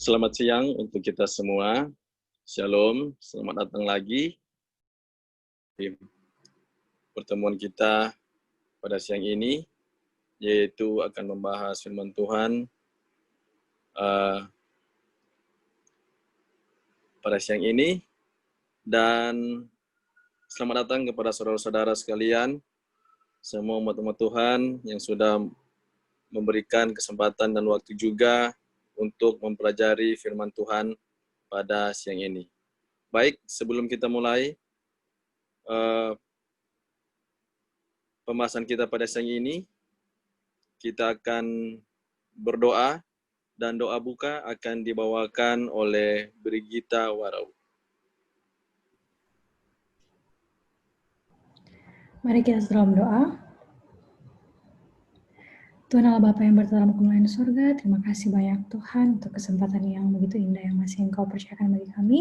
Selamat siang untuk kita semua. Shalom, selamat datang lagi di pertemuan kita pada siang ini, yaitu akan membahas firman Tuhan pada siang ini. Dan selamat datang kepada saudara-saudara sekalian, semua umat-umat Tuhan yang sudah memberikan kesempatan dan waktu juga untuk mempelajari firman Tuhan pada siang ini. Baik, sebelum kita mulai pembahasan kita pada siang ini, kita akan berdoa dan doa buka akan dibawakan oleh Brigita Warau. Mari kita dalam doa. Tuhan Allah Bapa yang bertata dalam kemuliaan surga, terima kasih banyak Tuhan untuk kesempatan yang begitu indah yang masih Engkau percayakan bagi kami.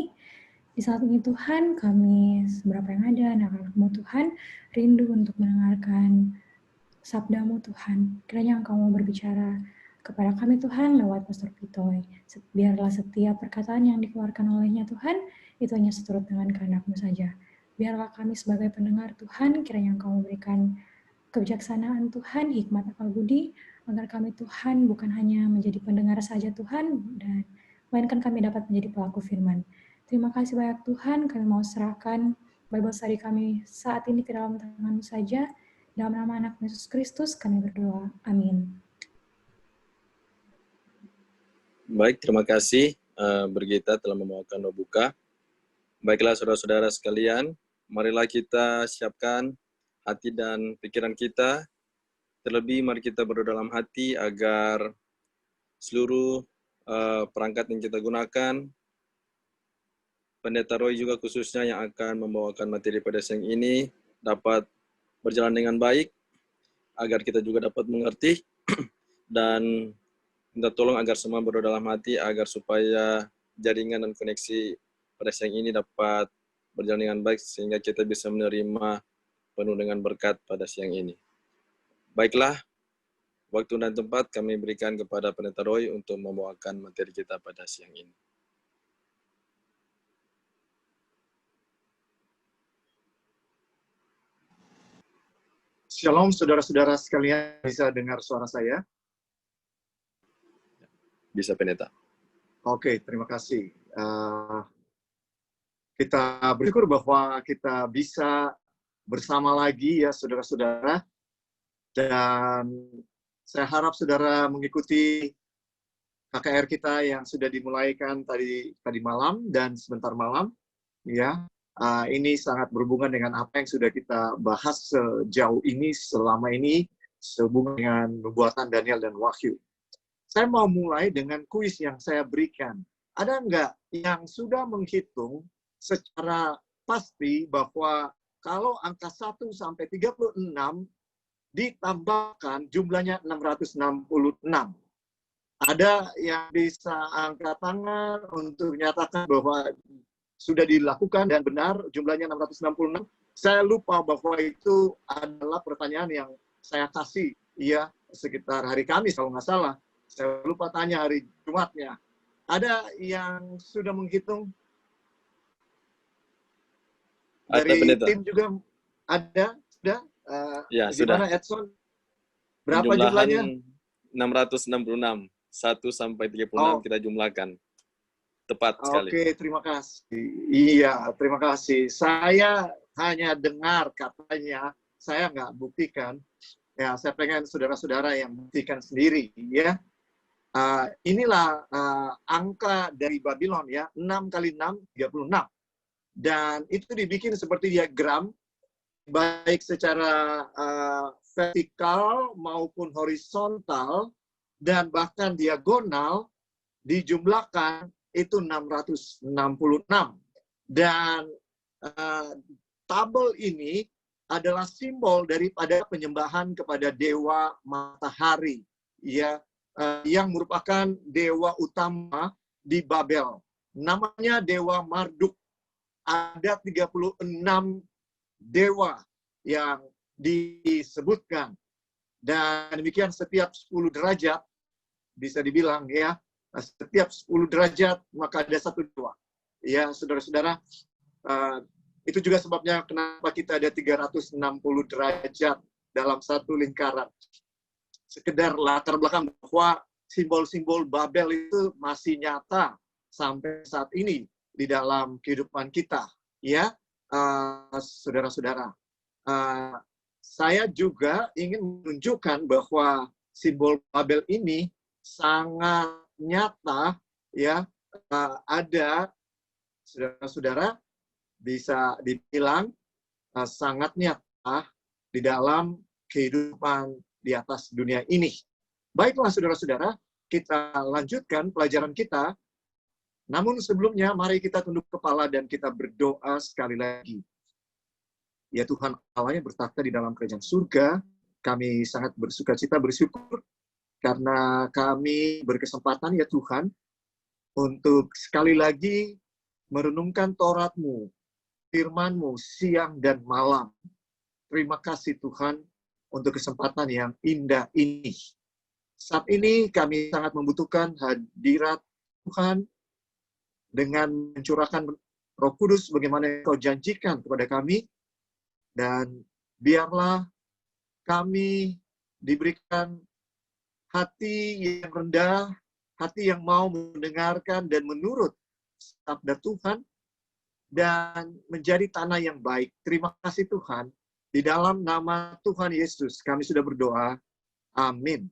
Di saat ini Tuhan, kami seberapa yang ada, anak-anak-Mu Tuhan, rindu untuk mendengarkan sabda-Mu Tuhan. Kiranya Engkau mau berbicara kepada kami Tuhan lewat Pastor Pitoy. Biarlah setiap perkataan yang dikeluarkan olehnya Tuhan, itu hanya seturut dengan kehendak-Mu saja. Biarlah kami sebagai pendengar Tuhan, kiranya Engkau memberikan kebijaksanaan Tuhan, hikmat akal budi, agar kami Tuhan bukan hanya menjadi pendengar saja Tuhan, dan melainkan kami dapat menjadi pelaku firman. Terima kasih banyak Tuhan, kami mau serahkan Bible study kami saat ini ke dalam tangan-Mu saja. Dalam nama anak Yesus Kristus kami berdoa. Amin. Baik, terima kasih Brigita telah membawakan doa buka. Baiklah saudara-saudara sekalian, marilah kita siapkan hati dan pikiran kita. Terlebih mari kita berdoa dalam hati agar seluruh perangkat yang kita gunakan, Pendeta Roy juga khususnya yang akan membawakan materi pada siang ini, dapat berjalan dengan baik, agar kita juga dapat mengerti, dan minta tolong agar semua berdoa dalam hati, agar supaya jaringan dan koneksi pada siang ini dapat berjalan dengan baik, sehingga kita bisa menerima penuh dengan berkat pada siang ini. Baiklah, waktu dan tempat kami berikan kepada Pendeta Roy untuk membawakan materi kita pada siang ini. Shalom saudara-saudara sekalian, bisa dengar suara saya? Bisa Pendeta. Oke, terima kasih. Kita bersyukur bahwa kita bisa bersama lagi ya saudara-saudara. Dan saya harap saudara mengikuti KKR kita yang sudah dimulaikan tadi malam dan sebentar malam. Ya, ini sangat berhubungan dengan apa yang sudah kita bahas sejauh ini, selama ini, sehubungan dengan nubuatan Daniel dan Wahyu. Saya mau mulai dengan kuis yang saya berikan. Ada nggak yang sudah menghitung secara pasti bahwa kalau angka 1 sampai 36 ditambahkan jumlahnya 666? Ada yang bisa angkat tangan untuk menyatakan bahwa sudah dilakukan dan benar jumlahnya 666? Saya lupa bahwa itu adalah pertanyaan yang saya kasih ya sekitar hari Kamis kalau nggak salah. Saya lupa tanya hari Jumatnya. Ada yang sudah menghitung? Dari tim juga ada? Sudah? Ya, gimana sudah. Edson? Berapa jumlahnya? 666. 1 sampai 36 kita jumlahkan. Tepat sekali. Oke, terima kasih. Iya, terima kasih. Saya hanya dengar katanya, saya nggak buktikan. Ya, saya pengen saudara-saudara yang buktikan sendiri, ya. Inilah angka dari Babylon, ya. 6 kali 6, 36. Dan itu dibikin seperti diagram, baik secara vertikal maupun horizontal, dan bahkan diagonal, dijumlahkan itu 666. Dan tabel ini adalah simbol daripada penyembahan kepada dewa matahari, ya, yang merupakan dewa utama di Babel. Namanya Dewa Marduk. Ada 36 dewa yang disebutkan. Dan demikian setiap 10 derajat, bisa dibilang ya, setiap 10 derajat maka ada 1 dewa. Ya, saudara-saudara, itu juga sebabnya kenapa kita ada 360 derajat dalam satu lingkaran. Sekedar latar belakang bahwa simbol-simbol Babel itu masih nyata sampai saat ini di dalam kehidupan kita. Ya, saudara-saudara. Saya juga ingin menunjukkan bahwa simbol Babel ini sangat nyata, ya, ada, saudara-saudara, bisa dibilang sangat nyata di dalam kehidupan di atas dunia ini. Baiklah saudara-saudara, kita lanjutkan pelajaran kita. Namun sebelumnya, mari kita tunduk kepala dan kita berdoa sekali lagi. Ya Tuhan Allah yang bertakhta di dalam kerajaan surga, kami sangat bersukacita, bersyukur karena kami berkesempatan ya Tuhan untuk sekali lagi merenungkan Taurat-Mu, firman-Mu siang dan malam. Terima kasih Tuhan untuk kesempatan yang indah ini. Saat ini kami sangat membutuhkan hadirat Tuhan dengan mencurahkan Roh Kudus bagaimana Kau janjikan kepada kami. Dan biarlah kami diberikan hati yang rendah, hati yang mau mendengarkan dan menurut sabda Tuhan, dan menjadi tanah yang baik. Terima kasih Tuhan. Di dalam nama Tuhan Yesus kami sudah berdoa. Amin.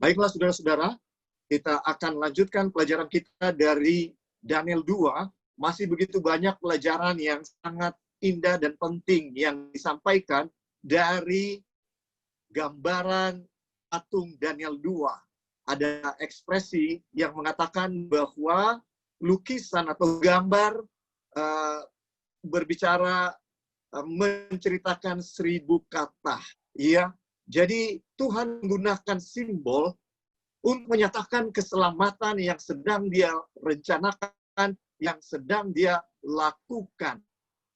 Baiklah saudara-saudara, kita akan lanjutkan pelajaran kita dari Daniel 2. Masih begitu banyak pelajaran yang sangat indah dan penting yang disampaikan dari gambaran patung Daniel 2. Ada ekspresi yang mengatakan bahwa lukisan atau gambar berbicara menceritakan 1000 kata. Ya, jadi Tuhan menggunakan simbol untuk menyatakan keselamatan yang sedang Dia rencanakan, yang sedang Dia lakukan.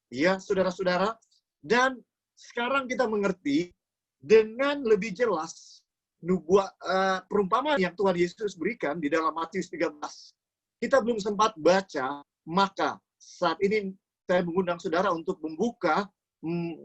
Ya, saudara-saudara, dan sekarang kita mengerti dengan lebih jelas perumpamaan yang Tuhan Yesus berikan di dalam Matius 13. Kita belum sempat baca, maka saat ini saya mengundang saudara untuk membuka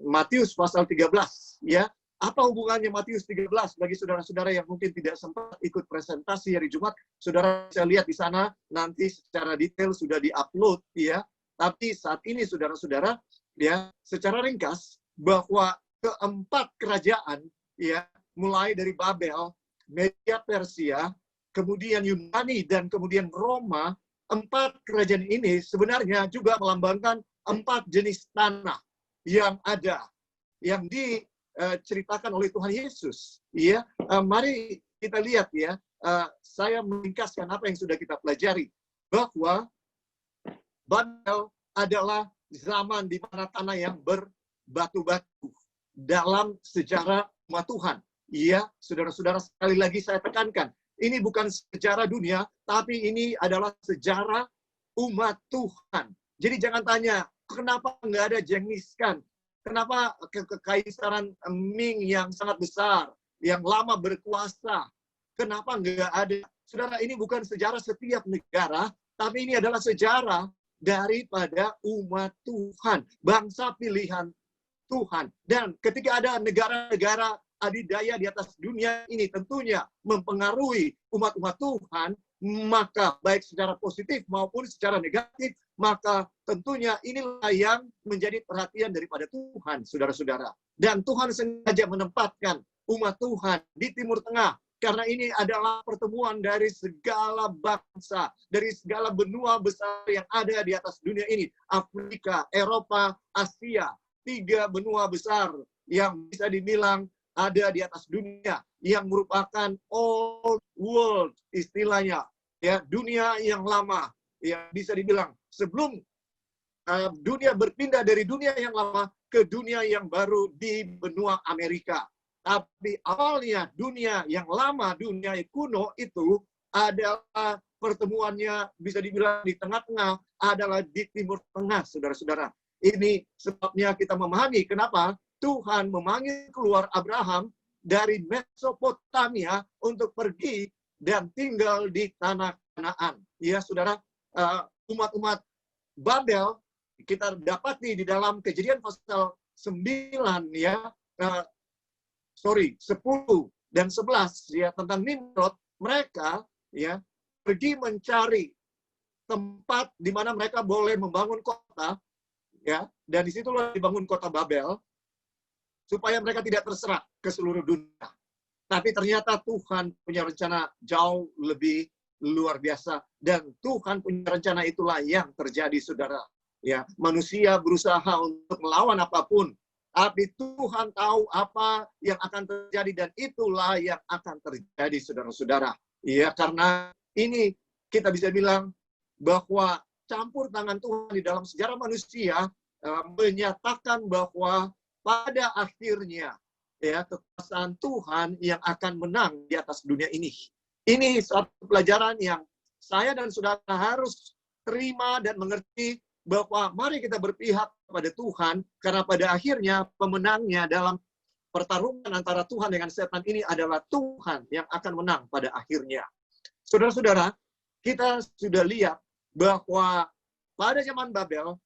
Matius pasal 13. Ya, apa hubungannya Matius 13 bagi saudara-saudara yang mungkin tidak sempat ikut presentasi hari Jumat? Saudara bisa lihat di sana nanti secara detail sudah di-upload, ya. Tapi saat ini saudara-saudara, ya, secara ringkas bahwa keempat kerajaan, ya, mulai dari Babel, Media Persia, kemudian Yunani dan kemudian Roma, 4 kerajaan ini sebenarnya juga melambangkan 4 jenis tanah yang ada, yang diceritakan oleh Tuhan Yesus. Ya, mari kita lihat ya. Saya meringkaskan apa yang sudah kita pelajari, bahwa Babel adalah zaman di mana tanah yang berbatu-batu dalam sejarah umat Tuhan. Iya, saudara-saudara, sekali lagi saya tekankan, ini bukan sejarah dunia, tapi ini adalah sejarah umat Tuhan. Jadi jangan tanya, kenapa nggak ada Genghis Khan? Kenapa kekaisaran Ming yang sangat besar, yang lama berkuasa? Kenapa nggak ada? Saudara, ini bukan sejarah setiap negara, tapi ini adalah sejarah daripada umat Tuhan, bangsa pilihan Tuhan. Dan ketika ada negara-negara adidaya di atas dunia ini tentunya mempengaruhi umat-umat Tuhan, maka baik secara positif maupun secara negatif, maka tentunya inilah yang menjadi perhatian daripada Tuhan, saudara-saudara. Dan Tuhan sengaja menempatkan umat Tuhan di Timur Tengah, karena ini adalah pertemuan dari segala bangsa, dari segala benua besar yang ada di atas dunia ini. Afrika, Eropa, Asia, 3 benua besar yang bisa dibilang ada di atas dunia, yang merupakan old world istilahnya, ya, dunia yang lama, yang bisa dibilang sebelum dunia berpindah dari dunia yang lama ke dunia yang baru di benua Amerika. Tapi awalnya dunia yang lama, dunia kuno itu adalah pertemuannya bisa dibilang di tengah-tengah, adalah di Timur Tengah, saudara-saudara. Ini sebabnya kita memahami kenapa Tuhan memanggil keluar Abraham dari Mesopotamia untuk pergi dan tinggal di tanah Kanaan. Ya, saudara, umat-umat Babel kita dapati di dalam Kejadian pasal 9 ya, 10 dan 11 ya, tentang Nimrod. Mereka ya pergi mencari tempat di mana mereka boleh membangun kota ya, dan disitulah dibangun kota Babel supaya mereka tidak terserak ke seluruh dunia. Tapi ternyata Tuhan punya rencana jauh lebih luar biasa, dan Tuhan punya rencana itulah yang terjadi, saudara. Ya, manusia berusaha untuk melawan apapun, tapi Tuhan tahu apa yang akan terjadi, dan itulah yang akan terjadi, saudara-saudara. Ya, karena ini kita bisa bilang bahwa campur tangan Tuhan di dalam sejarah manusia menyatakan bahwa pada akhirnya ya kekuasaan Tuhan yang akan menang di atas dunia ini. Ini satu pelajaran yang saya dan saudara harus terima dan mengerti, bahwa mari kita berpihak kepada Tuhan, karena pada akhirnya pemenangnya dalam pertarungan antara Tuhan dengan setan ini adalah Tuhan yang akan menang pada akhirnya. Saudara-saudara, kita sudah lihat bahwa pada zaman Babel,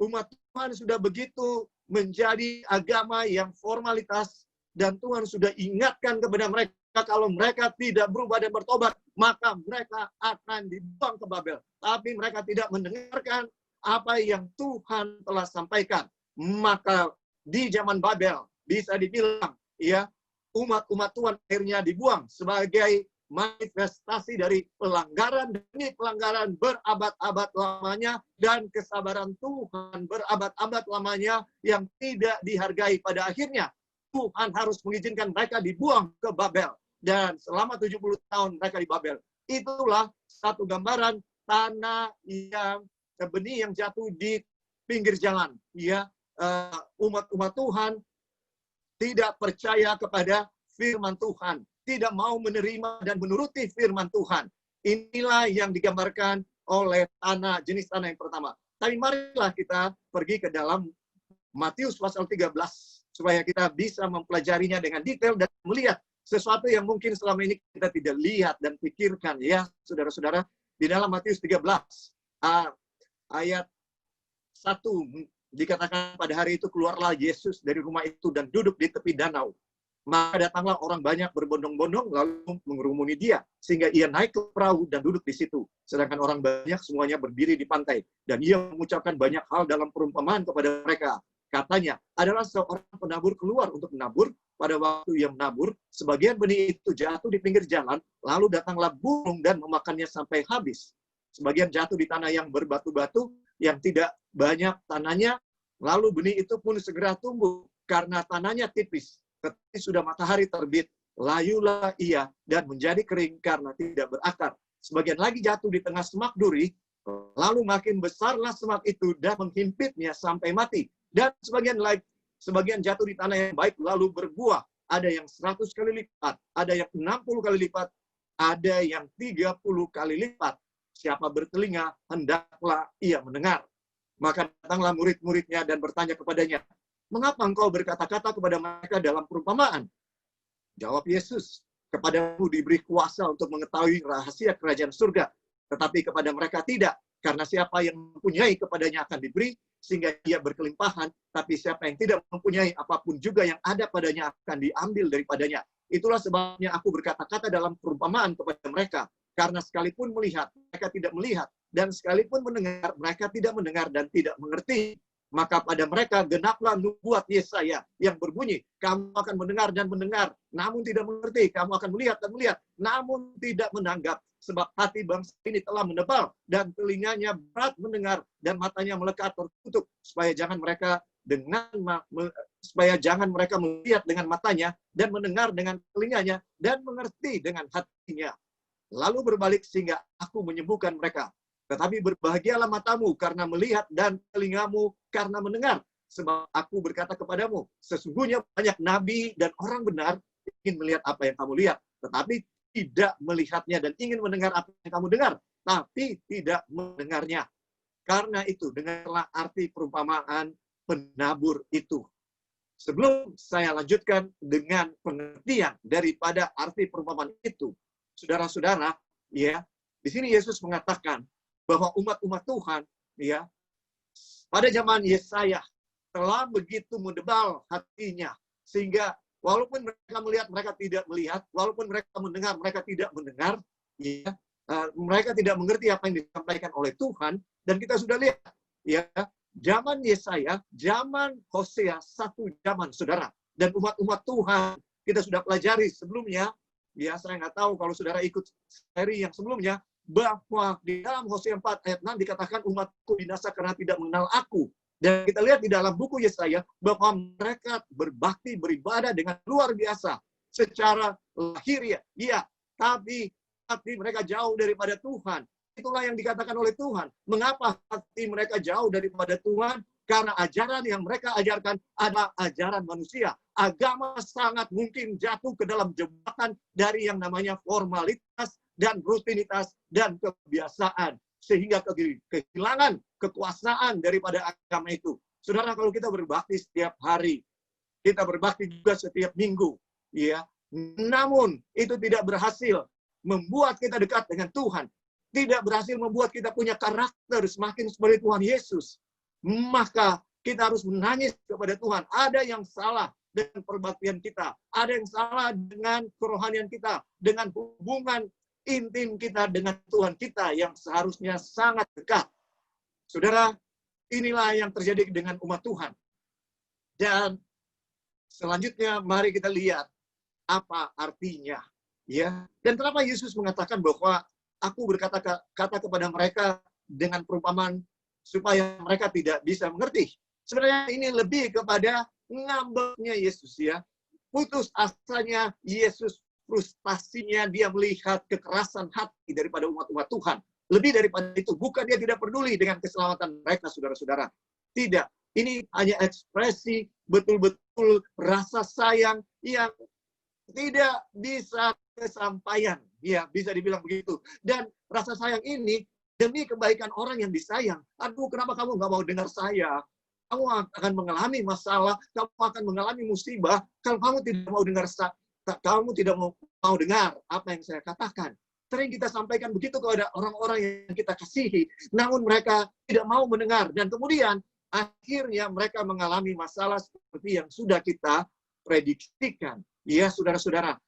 umat Tuhan sudah begitu menjadi agama yang formalitas, dan Tuhan sudah ingatkan kepada mereka, kalau mereka tidak berubah dan bertobat, maka mereka akan dibuang ke Babel. Tapi mereka tidak mendengarkan apa yang Tuhan telah sampaikan. Maka di zaman Babel bisa dibilang ya, umat-umat Tuhan akhirnya dibuang sebagai manifestasi dari pelanggaran demi pelanggaran berabad-abad lamanya, dan kesabaran Tuhan berabad-abad lamanya yang tidak dihargai. Pada akhirnya Tuhan harus mengizinkan mereka dibuang ke Babel, dan selama 70 tahun mereka di Babel. Itulah satu gambaran tanah yang benih yang jatuh di pinggir jalan. Ya, umat-umat Tuhan tidak percaya kepada firman Tuhan, tidak mau menerima dan menuruti firman Tuhan. Inilah yang digambarkan oleh jenis tanah yang pertama. Tapi marilah kita pergi ke dalam Matius pasal 13 supaya kita bisa mempelajarinya dengan detail dan melihat sesuatu yang mungkin selama ini kita tidak lihat dan pikirkan ya, saudara-saudara. Di dalam Matius 13 ayat 1 dikatakan, pada hari itu keluarlah Yesus dari rumah itu dan duduk di tepi danau. Maka datanglah orang banyak berbondong-bondong lalu mengerumuni dia, sehingga ia naik ke perahu dan duduk di situ. Sedangkan orang banyak semuanya berdiri di pantai. Dan ia mengucapkan banyak hal dalam perumpamaan kepada mereka. Katanya, adalah seorang penabur keluar untuk menabur. Pada waktu ia menabur, sebagian benih itu jatuh di pinggir jalan, lalu datanglah burung dan memakannya sampai habis. Sebagian jatuh di tanah yang berbatu-batu, yang tidak banyak tanahnya, lalu benih itu pun segera tumbuh, karena tanahnya tipis. Ketika sudah matahari terbit, layulah ia dan menjadi kering karena tidak berakar. Sebagian lagi jatuh di tengah semak duri, lalu makin besarlah semak itu dan menghimpitnya sampai mati. Dan sebagian jatuh di tanah yang baik lalu berbuah. Ada yang 100 kali lipat, ada yang 60 kali lipat, ada yang 30 kali lipat. Siapa bertelinga, hendaklah ia mendengar. Maka datanglah murid-muridnya dan bertanya kepadanya, mengapa engkau berkata-kata kepada mereka dalam perumpamaan? Jawab Yesus, kepadamu diberi kuasa untuk mengetahui rahasia kerajaan surga, tetapi kepada mereka tidak. Karena siapa yang mempunyai kepadanya akan diberi, sehingga ia berkelimpahan. Tapi siapa yang tidak mempunyai, apapun juga yang ada padanya akan diambil daripadanya. Itulah sebabnya aku berkata-kata dalam perumpamaan kepada mereka. Karena sekalipun melihat, mereka tidak melihat. Dan sekalipun mendengar, mereka tidak mendengar dan tidak mengerti. Maka pada mereka genaplah nubuat Yesaya yang berbunyi, kamu akan mendengar dan mendengar, namun tidak mengerti. Kamu akan melihat dan melihat, namun tidak menanggap. Sebab hati bangsa ini telah menebal, dan telinganya berat mendengar, dan matanya melekat tertutup, supaya jangan mereka melihat dengan matanya, dan mendengar dengan telinganya, dan mengerti dengan hatinya. Lalu berbalik sehingga aku menyembuhkan mereka. Tetapi berbahagialah matamu karena melihat, dan telingamu karena mendengar. Sebab aku berkata kepadamu, sesungguhnya banyak nabi dan orang benar ingin melihat apa yang kamu lihat, tetapi tidak melihatnya, dan ingin mendengar apa yang kamu dengar, tapi tidak mendengarnya. Karena itu, dengarlah arti perumpamaan penabur itu. Sebelum saya lanjutkan dengan pengertian daripada arti perumpamaan itu, saudara-saudara, ya, di sini Yesus mengatakan bahwa umat-umat Tuhan, ya, pada zaman Yesaya telah begitu mendebal hatinya, sehingga walaupun mereka melihat, mereka tidak melihat, walaupun mereka mendengar, mereka tidak mendengar, ya, mereka tidak mengerti apa yang disampaikan oleh Tuhan. Dan kita sudah lihat, ya, zaman Yesaya, zaman Hosea, satu zaman, saudara. Dan umat-umat Tuhan, kita sudah pelajari sebelumnya, ya, saya nggak tahu kalau saudara ikut seri yang sebelumnya, bahwa di dalam Hosea 4 ayat 6 dikatakan umatku binasa karena tidak mengenal aku. Dan kita lihat di dalam buku Yesaya bahwa mereka berbakti, beribadah dengan luar biasa secara lahiriah. Ya, tapi mereka jauh daripada Tuhan. Itulah yang dikatakan oleh Tuhan. Mengapa hati mereka jauh daripada Tuhan? Karena ajaran yang mereka ajarkan adalah ajaran manusia. Agama sangat mungkin jatuh ke dalam jebakan dari yang namanya formalitas dan rutinitas dan kebiasaan. Sehingga kehilangan kekuasaan daripada agama itu. Saudara, kalau kita berbakti setiap hari, kita berbakti juga setiap minggu, ya. Namun itu tidak berhasil membuat kita dekat dengan Tuhan. Tidak berhasil membuat kita punya karakter semakin seperti Tuhan Yesus. Maka kita harus menangis kepada Tuhan. Ada yang salah dengan perbaktian kita. Ada yang salah dengan kerohanian kita. Dengan hubungan intim kita dengan Tuhan kita yang seharusnya sangat dekat. Saudara, inilah yang terjadi dengan umat Tuhan. Dan selanjutnya mari kita lihat apa artinya. Ya. Dan kenapa Yesus mengatakan bahwa aku berkata-kata kepada mereka dengan perumpamaan supaya mereka tidak bisa mengerti. Sebenarnya ini lebih kepada ngambeknya Yesus, ya. Putus asanya Yesus, frustasinya dia melihat kekerasan hati daripada umat-umat Tuhan. Lebih daripada itu, bukan dia tidak peduli dengan keselamatan mereka, saudara-saudara. Tidak. Ini hanya ekspresi betul-betul rasa sayang yang tidak bisa kesampaian. Ya, bisa dibilang begitu. Dan rasa sayang ini demi kebaikan orang yang disayang. Aduh, kenapa kamu nggak mau dengar saya? Kamu akan mengalami masalah, kamu akan mengalami musibah. Kalau kamu tidak mau dengar, kamu tidak mau dengar apa yang saya katakan. Sering kita sampaikan begitu kepada orang-orang yang kita kasihi, namun mereka tidak mau mendengar. Dan kemudian akhirnya mereka mengalami masalah seperti yang sudah kita prediksikan. Ya, saudara-saudara.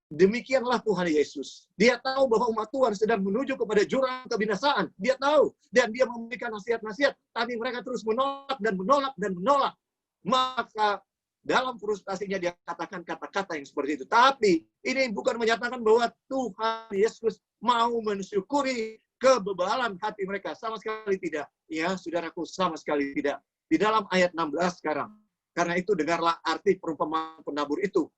Demikianlah Tuhan Yesus. Dia tahu bahwa umat Tuhan sedang menuju kepada jurang kebinasaan. Dia tahu. Dan dia memberikan nasihat-nasihat. Tapi mereka terus menolak dan menolak dan menolak. Maka dalam frustasinya dia katakan kata-kata yang seperti itu. Tapi ini bukan menyatakan bahwa Tuhan Yesus mau mensyukuri kebebalan hati mereka. Sama sekali tidak. Ya, saudaraku, sama sekali tidak. Di dalam ayat 16 sekarang. Karena itu dengarlah arti perumpamaan penabur itu.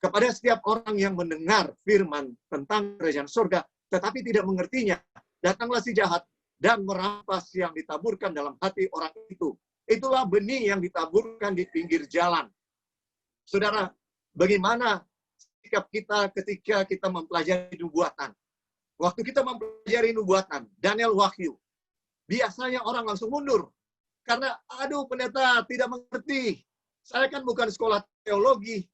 Kepada setiap orang yang mendengar firman tentang kerajaan surga, tetapi tidak mengertinya, datanglah si jahat dan merampas yang ditaburkan dalam hati orang itu. Itulah benih yang ditaburkan di pinggir jalan. Saudara, bagaimana sikap kita ketika kita mempelajari nubuatan? Waktu kita mempelajari nubuatan, Daniel Wahyu, biasanya orang langsung mundur. Karena, aduh pendeta tidak mengerti. Saya kan bukan sekolah teologi.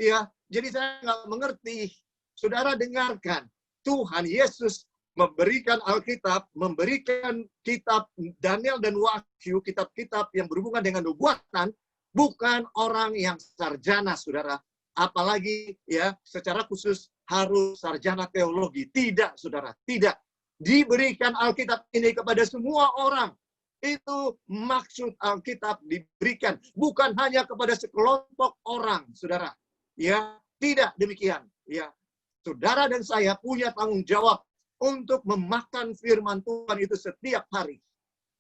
Ya, jadi saya nggak mengerti. Saudara dengarkan, Tuhan Yesus memberikan Alkitab, memberikan kitab Daniel dan Wahyu, kitab-kitab yang berhubungan dengan nubuatan, bukan orang yang sarjana, saudara. Apalagi ya secara khusus harus sarjana teologi. Tidak, saudara, tidak. Diberikan Alkitab ini kepada semua orang. Itu maksud Alkitab diberikan. Bukan hanya kepada sekelompok orang, saudara. Ya, tidak demikian. Ya, saudara dan saya punya tanggung jawab untuk memakan firman Tuhan itu setiap hari.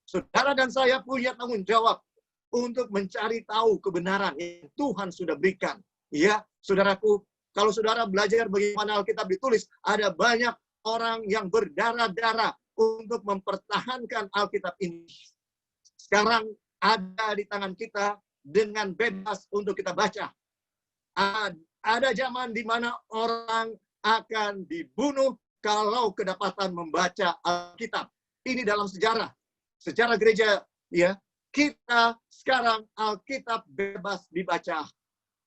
Saudara dan saya punya tanggung jawab untuk mencari tahu kebenaran yang Tuhan sudah berikan. Ya, saudaraku, kalau saudara belajar bagaimana Alkitab ditulis, ada banyak orang yang berdarah-darah untuk mempertahankan Alkitab ini. Sekarang ada di tangan kita dengan bebas untuk kita baca. Ada zaman di mana orang akan dibunuh kalau kedapatan membaca Alkitab. Ini dalam sejarah gereja, ya. Kita sekarang Alkitab bebas dibaca.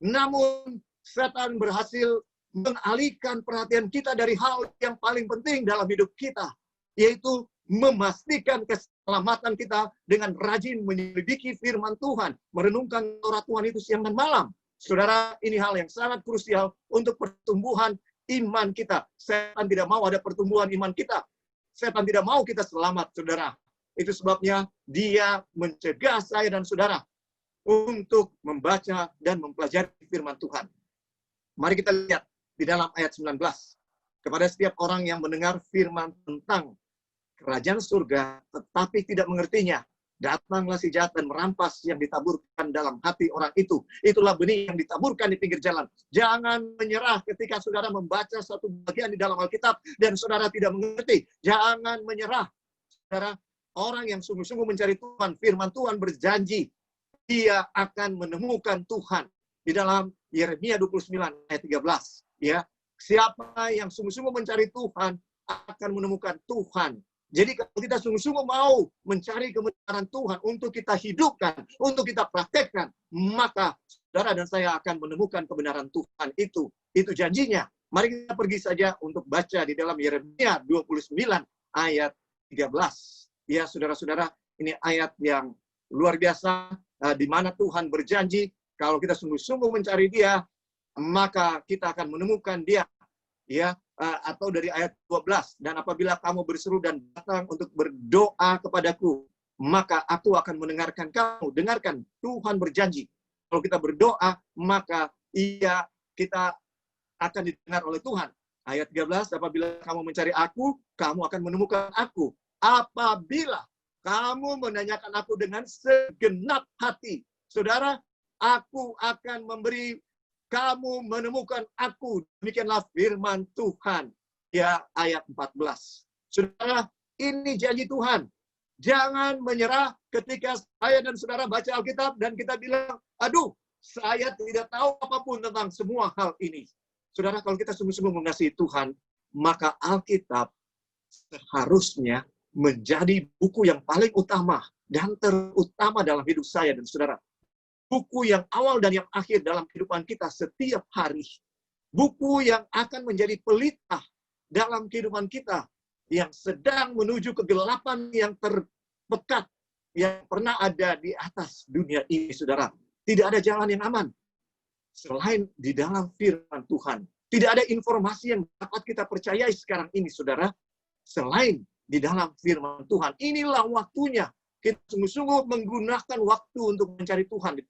Namun setan berhasil mengalihkan perhatian kita dari hal yang paling penting dalam hidup kita, yaitu memastikan keselamatan kita dengan rajin menyelidiki firman Tuhan, merenungkan Taurat Tuhan itu siang dan malam. Saudara, ini hal yang sangat krusial untuk pertumbuhan iman kita. Setan tidak mau ada pertumbuhan iman kita. Setan tidak mau kita selamat, saudara. Itu sebabnya dia mencegah saya dan saudara untuk membaca dan mempelajari firman Tuhan. Mari kita lihat di dalam ayat 19. Kepada setiap orang yang mendengar firman tentang kerajaan surga, tetapi tidak mengertinya, datanglah si jahat dan merampas yang ditaburkan dalam hati orang itu. Itulah benih yang ditaburkan di pinggir jalan. Jangan menyerah ketika saudara membaca satu bagian di dalam Alkitab dan saudara tidak mengerti. Jangan menyerah. Saudara, orang yang sungguh-sungguh mencari Tuhan, firman Tuhan berjanji, dia akan menemukan Tuhan. Di dalam Yeremia 29 ayat 13. Ya, siapa yang sungguh-sungguh mencari Tuhan akan menemukan Tuhan. Jadi kalau kita sungguh-sungguh mau mencari kebenaran Tuhan untuk kita hidupkan, untuk kita praktekkan, maka saudara dan saya akan menemukan kebenaran Tuhan itu. Itu janjinya. Mari kita pergi saja untuk baca di dalam Yeremia 29 ayat 13. Ya, saudara-saudara, ini ayat yang luar biasa, di mana Tuhan berjanji, kalau kita sungguh-sungguh mencari Dia, maka kita akan menemukan Dia. Ya, atau dari ayat 12, dan apabila kamu berseru dan datang untuk berdoa kepadaku, maka aku akan mendengarkan kamu. Dengarkan, Tuhan berjanji. Kalau kita berdoa, maka kita akan didengar oleh Tuhan. Ayat 13, apabila kamu mencari aku, kamu akan menemukan aku. Apabila kamu menanyakan aku dengan segenap hati. Saudara, aku akan memberi kamu menemukan aku. Demikianlah firman Tuhan. Ya, ayat 14. Saudara, ini janji Tuhan. Jangan menyerah ketika saya dan saudara baca Alkitab dan kita bilang, aduh, saya tidak tahu apapun tentang semua hal ini. Saudara, kalau kita sungguh-sungguh mengasihi Tuhan, maka Alkitab seharusnya menjadi buku yang paling utama dan terutama dalam hidup saya dan saudara. Buku yang awal dan yang akhir dalam kehidupan kita setiap hari. Buku yang akan menjadi pelita dalam kehidupan kita yang sedang menuju kegelapan yang terpekat yang pernah ada di atas dunia ini, saudara. Tidak ada jalan yang aman selain di dalam firman Tuhan. Tidak ada informasi yang dapat kita percayai sekarang ini, saudara, selain di dalam firman Tuhan. Inilah waktunya kita sungguh-sungguh menggunakan waktu untuk mencari Tuhan.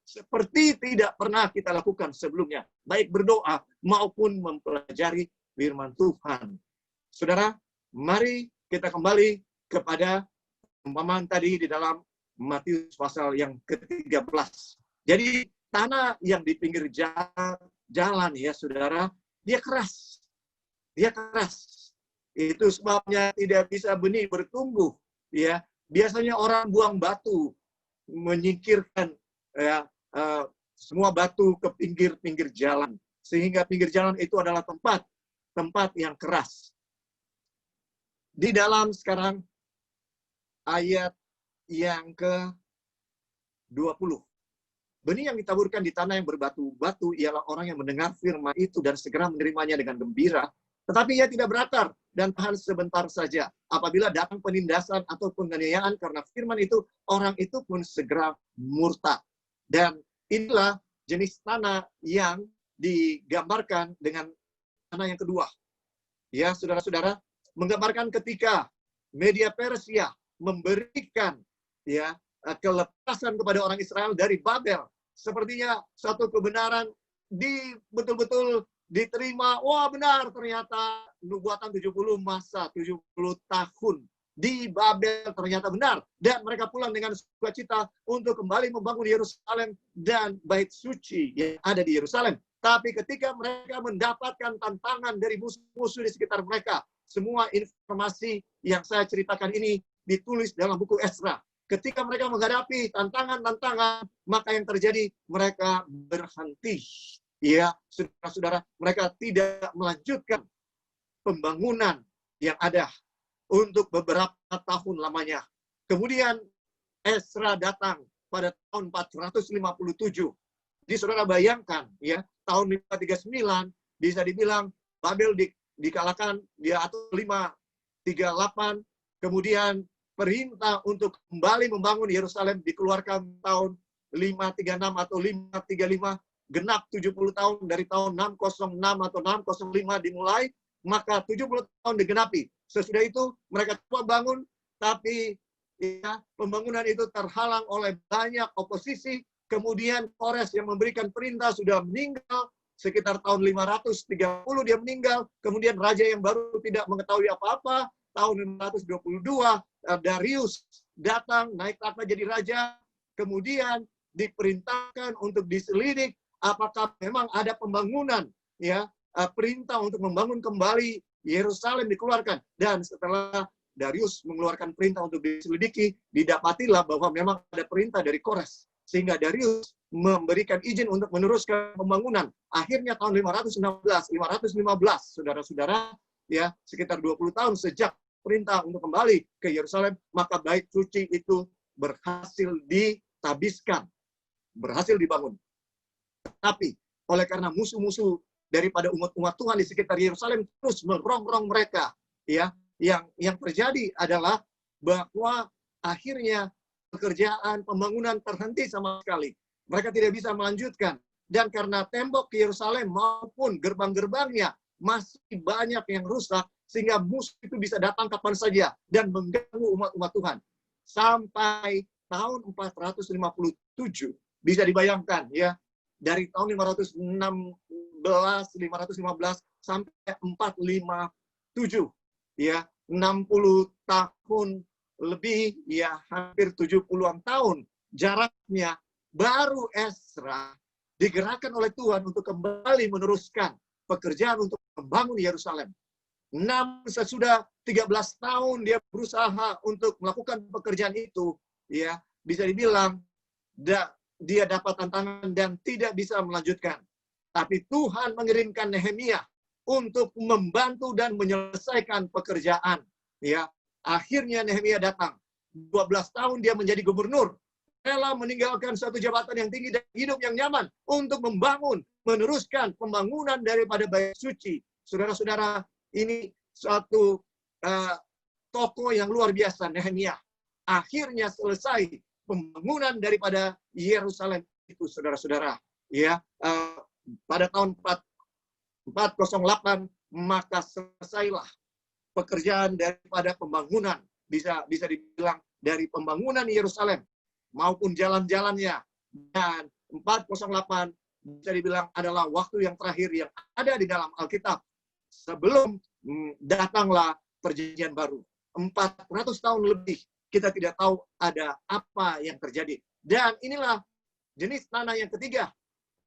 Seperti tidak pernah kita lakukan sebelumnya. Baik berdoa maupun mempelajari firman Tuhan. Saudara, mari kita kembali kepada umpamaan tadi di dalam Matius pasal yang ke-13. Jadi tanah yang di pinggir jalan ya saudara, dia keras. Dia keras. Itu sebabnya tidak bisa benih bertumbuh. Ya, biasanya orang buang batu, menyingkirkan ya, semua batu ke pinggir-pinggir jalan, sehingga pinggir jalan itu adalah tempat yang keras. Di dalam sekarang ayat yang ke-20. Benih yang ditaburkan di tanah yang berbatu-batu ialah orang yang mendengar firman itu dan segera menerimanya dengan gembira. Tetapi ia tidak berakar dan tahan sebentar saja. Apabila datang penindasan atau penganiayaan karena firman itu, orang itu pun segera murtad. Dan inilah jenis tanah yang digambarkan dengan tanah yang kedua. Ya, saudara-saudara, menggambarkan ketika media Persia memberikan ya kelepasan kepada orang Israel dari Babel. Sepertinya satu kebenaran betul-betul diterima. Wah, benar, ternyata nubuatan 70 masa, 70 tahun di Babel ternyata benar. Dan mereka pulang dengan sukacita untuk kembali membangun Yerusalem dan bait suci yang ada di Yerusalem. Tapi ketika mereka mendapatkan tantangan dari musuh-musuh di sekitar mereka, semua informasi yang saya ceritakan ini ditulis dalam buku Ezra. Ketika mereka menghadapi tantangan-tantangan, maka yang terjadi mereka berhenti. Ya, saudara-saudara, mereka tidak melanjutkan pembangunan yang ada untuk beberapa tahun lamanya. Kemudian Ezra datang pada tahun 457. Jadi saudara bayangkan, ya, tahun 539, bisa dibilang Babel dikalahkan di atas 538, kemudian perintah untuk kembali membangun Yerusalem dikeluarkan tahun 536 atau 535, genap 70 tahun dari tahun 606 atau 605 dimulai, maka 70 tahun digenapi. Sesudah itu mereka coba bangun, tapi ya, pembangunan itu terhalang oleh banyak oposisi. Kemudian Kores yang memberikan perintah sudah meninggal, sekitar tahun 530 dia meninggal. Kemudian raja yang baru tidak mengetahui apa-apa, tahun 522 Darius datang, naik tahta jadi raja. Kemudian diperintahkan untuk diselidik apakah memang ada pembangunan, ya, perintah untuk membangun kembali Yerusalem dikeluarkan. Dan setelah Darius mengeluarkan perintah untuk diselidiki, didapatilah bahwa memang ada perintah dari Kores. Sehingga Darius memberikan izin untuk meneruskan pembangunan. Akhirnya tahun 515, saudara-saudara, ya, sekitar 20 tahun sejak perintah untuk kembali ke Yerusalem, maka bait suci itu berhasil ditabiskan, berhasil dibangun. Tapi oleh karena musuh-musuh daripada umat Tuhan di sekitar Yerusalem terus merongrong mereka, ya, yang terjadi adalah bahwa akhirnya pekerjaan pembangunan terhenti sama sekali. Mereka tidak bisa melanjutkan. Dan karena tembok Yerusalem maupun gerbang-gerbangnya masih banyak yang rusak, sehingga musuh itu bisa datang kapan saja dan mengganggu umat-umat Tuhan. Sampai tahun 457, bisa dibayangkan, ya, dari tahun 515 sampai 457, ya, 60 tahun lebih, ya, hampir 70-an tahun jaraknya, baru Ezra digerakkan oleh Tuhan untuk kembali meneruskan pekerjaan untuk membangun Yerusalem. Sesudah 13 tahun dia berusaha untuk melakukan pekerjaan itu, ya, bisa dibilang dia dapat tantangan dan tidak bisa melanjutkan. Tapi Tuhan mengirimkan Nehemia untuk membantu dan menyelesaikan pekerjaan. Ya, akhirnya Nehemia datang. 12 tahun dia menjadi gubernur. Rela meninggalkan suatu jabatan yang tinggi dan hidup yang nyaman untuk membangun, meneruskan pembangunan daripada bait suci. Saudara-saudara, ini suatu tokoh yang luar biasa, Nehemia. Akhirnya selesai pembangunan daripada Yerusalem itu, saudara-saudara. Ya, pada tahun 408 maka selesailah pekerjaan daripada pembangunan, bisa dibilang dari pembangunan Yerusalem maupun jalan-jalannya. Dan 408 bisa dibilang adalah waktu yang terakhir yang ada di dalam Alkitab sebelum datanglah perjanjian baru. 400 tahun lebih kita tidak tahu ada apa yang terjadi. Dan inilah jenis tanah yang ketiga,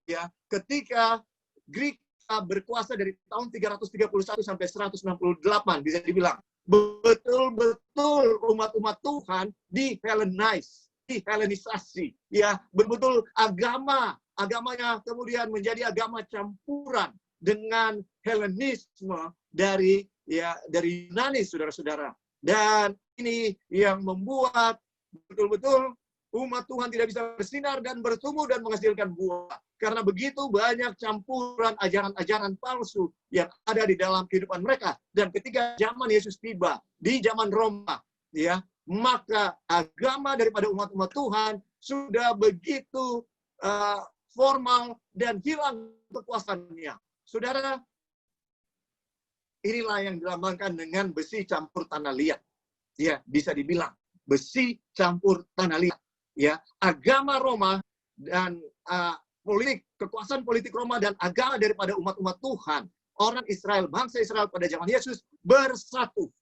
ya, ketika Greek berkuasa dari tahun 331 sampai 168, bisa dibilang betul-betul umat-umat Tuhan dihelenisasi, ya, betul agamanya kemudian menjadi agama campuran dengan Helenisme dari Yunani, saudara-saudara. Dan ini yang membuat betul-betul umat Tuhan tidak bisa bersinar dan bertumbuh dan menghasilkan buah. Karena begitu banyak campuran ajaran-ajaran palsu yang ada di dalam kehidupan mereka. Dan ketika zaman Yesus tiba, di zaman Roma, ya, maka agama daripada umat-umat Tuhan sudah begitu formal dan hilang kekuasaannya. Saudara, inilah yang dilambangkan dengan besi campur tanah liat. Ya, bisa dibilang besi campur tanah liat. Ya, agama Roma dan kekuasaan politik Roma dan agama daripada umat-umat Tuhan, orang Israel, bangsa Israel pada zaman Yesus bersatu.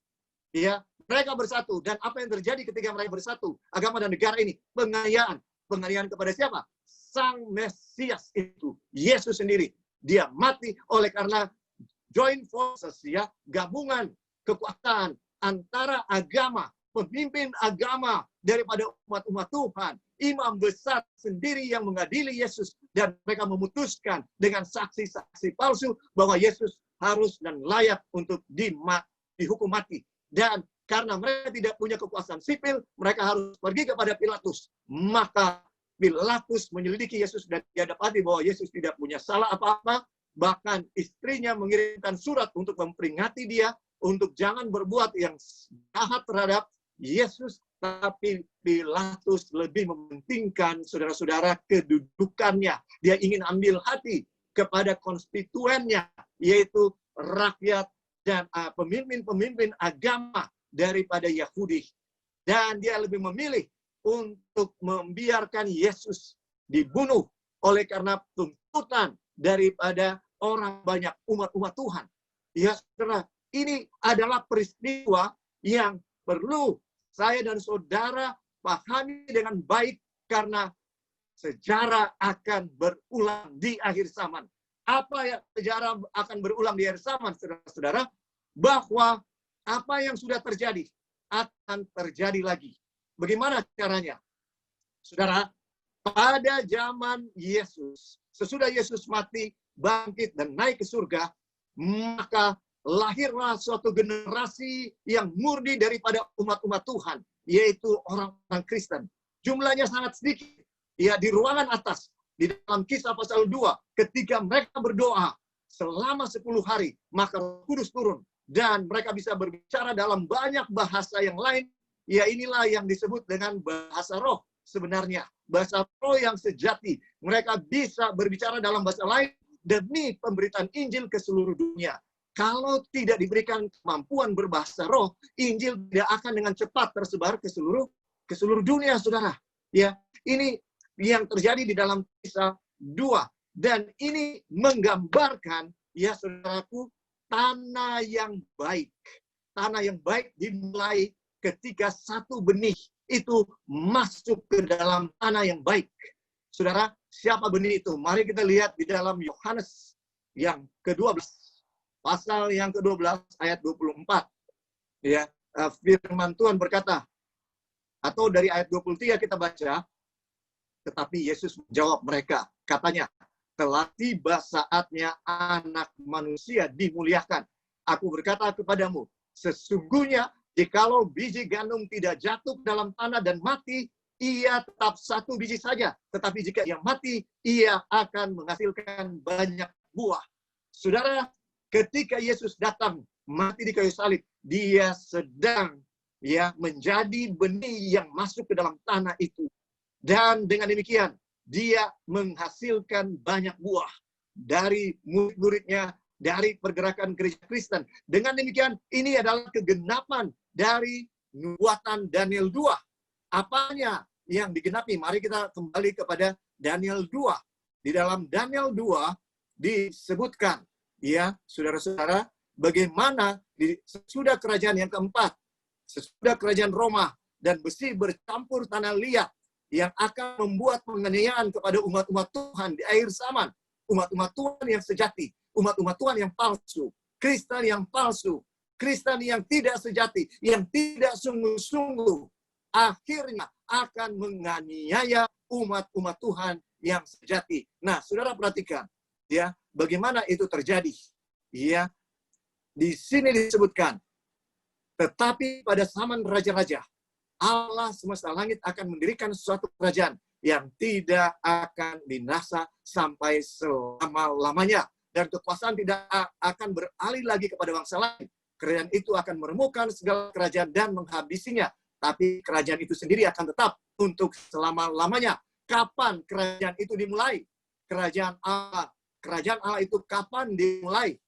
Ya, mereka bersatu. Dan apa yang terjadi ketika mereka bersatu? Agama dan negara ini, penganiayaan kepada siapa? Sang Mesias itu, Yesus sendiri. Dia mati oleh karena joint forces, ya, gabungan kekuatan antara agama, pemimpin agama daripada umat-umat Tuhan, imam besar sendiri yang mengadili Yesus, dan mereka memutuskan dengan saksi-saksi palsu bahwa Yesus harus dan layak untuk dihukum mati. Dan karena mereka tidak punya kekuasaan sipil, mereka harus pergi kepada Pilatus. Maka Pilatus menyelidiki Yesus dan dia dapati bahwa Yesus tidak punya salah apa-apa, Bahkan istrinya mengirimkan surat untuk memperingati dia untuk jangan berbuat yang jahat terhadap Yesus. Tapi Pilatus lebih mementingkan, saudara-saudara, kedudukannya. Dia ingin ambil hati kepada konstituennya, yaitu rakyat dan pemimpin-pemimpin agama daripada Yahudi. Dan dia lebih memilih untuk membiarkan Yesus dibunuh oleh karena tuntutan daripada orang banyak, umat-umat Tuhan. Ya, saudara, ini adalah peristiwa yang perlu saya dan saudara pahami dengan baik karena sejarah akan berulang di akhir zaman. Apa yang sejarah akan berulang di akhir zaman, saudara-saudara? Bahwa apa yang sudah terjadi akan terjadi lagi. Bagaimana caranya? Saudara, pada zaman Yesus, sesudah Yesus mati, bangkit, dan naik ke surga, maka lahirlah suatu generasi yang murni daripada umat-umat Tuhan, yaitu orang-orang Kristen. Jumlahnya sangat sedikit. Ya, di ruangan atas, di dalam Kisah pasal 2, ketika mereka berdoa selama 10 hari, maka Roh Kudus turun. Dan mereka bisa berbicara dalam banyak bahasa yang lain. Ya, inilah yang disebut dengan bahasa roh sebenarnya. Bahasa roh yang sejati. Mereka bisa berbicara dalam bahasa lain demi pemberitaan Injil ke seluruh dunia. Kalau tidak diberikan kemampuan berbahasa roh, Injil tidak akan dengan cepat tersebar ke seluruh dunia, saudara. Ya, ini yang terjadi di dalam Kisah 2. Dan ini menggambarkan, ya saudaraku, tanah yang baik. Tanah yang baik dimulai ketika satu benih itu masuk ke dalam tanah yang baik. Saudara, siapa benih itu? Mari kita lihat di dalam Yohanes yang ke-12. Pasal yang ke-12 ayat 24. Ya, firman Tuhan berkata, atau dari ayat 23 kita baca, tetapi Yesus menjawab mereka, katanya, telah tiba saatnya anak manusia dimuliakan. Aku berkata kepadamu, sesungguhnya jikalau biji gandum tidak jatuh dalam tanah dan mati, ia tetap satu biji saja. Tetapi jika ia mati, ia akan menghasilkan banyak buah. Saudara, ketika Yesus datang mati di kayu salib, dia sedang menjadi benih yang masuk ke dalam tanah itu. Dan dengan demikian, dia menghasilkan banyak buah dari murid-muridnya, dari pergerakan gereja Kristen. Dengan demikian, ini adalah kegenapan dari nubuatan Daniel 2. Apanya yang digenapi? Mari kita kembali kepada Daniel 2. Di dalam Daniel 2 disebutkan, ya, saudara-saudara, bagaimana sesudah kerajaan yang keempat, sesudah kerajaan Roma dan besi bercampur tanah liat yang akan membuat penganiayaan kepada umat-umat Tuhan di akhir zaman, umat-umat Tuhan yang sejati, umat-umat Tuhan yang palsu, Kristen yang palsu, Kristen yang tidak sejati, yang tidak sungguh-sungguh, akhirnya akan menganiaya umat-umat Tuhan yang sejati. Nah, saudara perhatikan, ya, bagaimana itu terjadi. Ya, di sini disebutkan, tetapi pada zaman raja-raja, Allah semesta langit akan mendirikan suatu kerajaan yang tidak akan binasa sampai selama-lamanya. Dan kekuasaan tidak akan beralih lagi kepada bangsa lain. Kerajaan itu akan meremukkan segala kerajaan dan menghabisinya. Tapi kerajaan itu sendiri akan tetap untuk selama-lamanya. Kapan kerajaan itu dimulai? Kerajaan Allah. Kerajaan Allah itu kapan dimulai?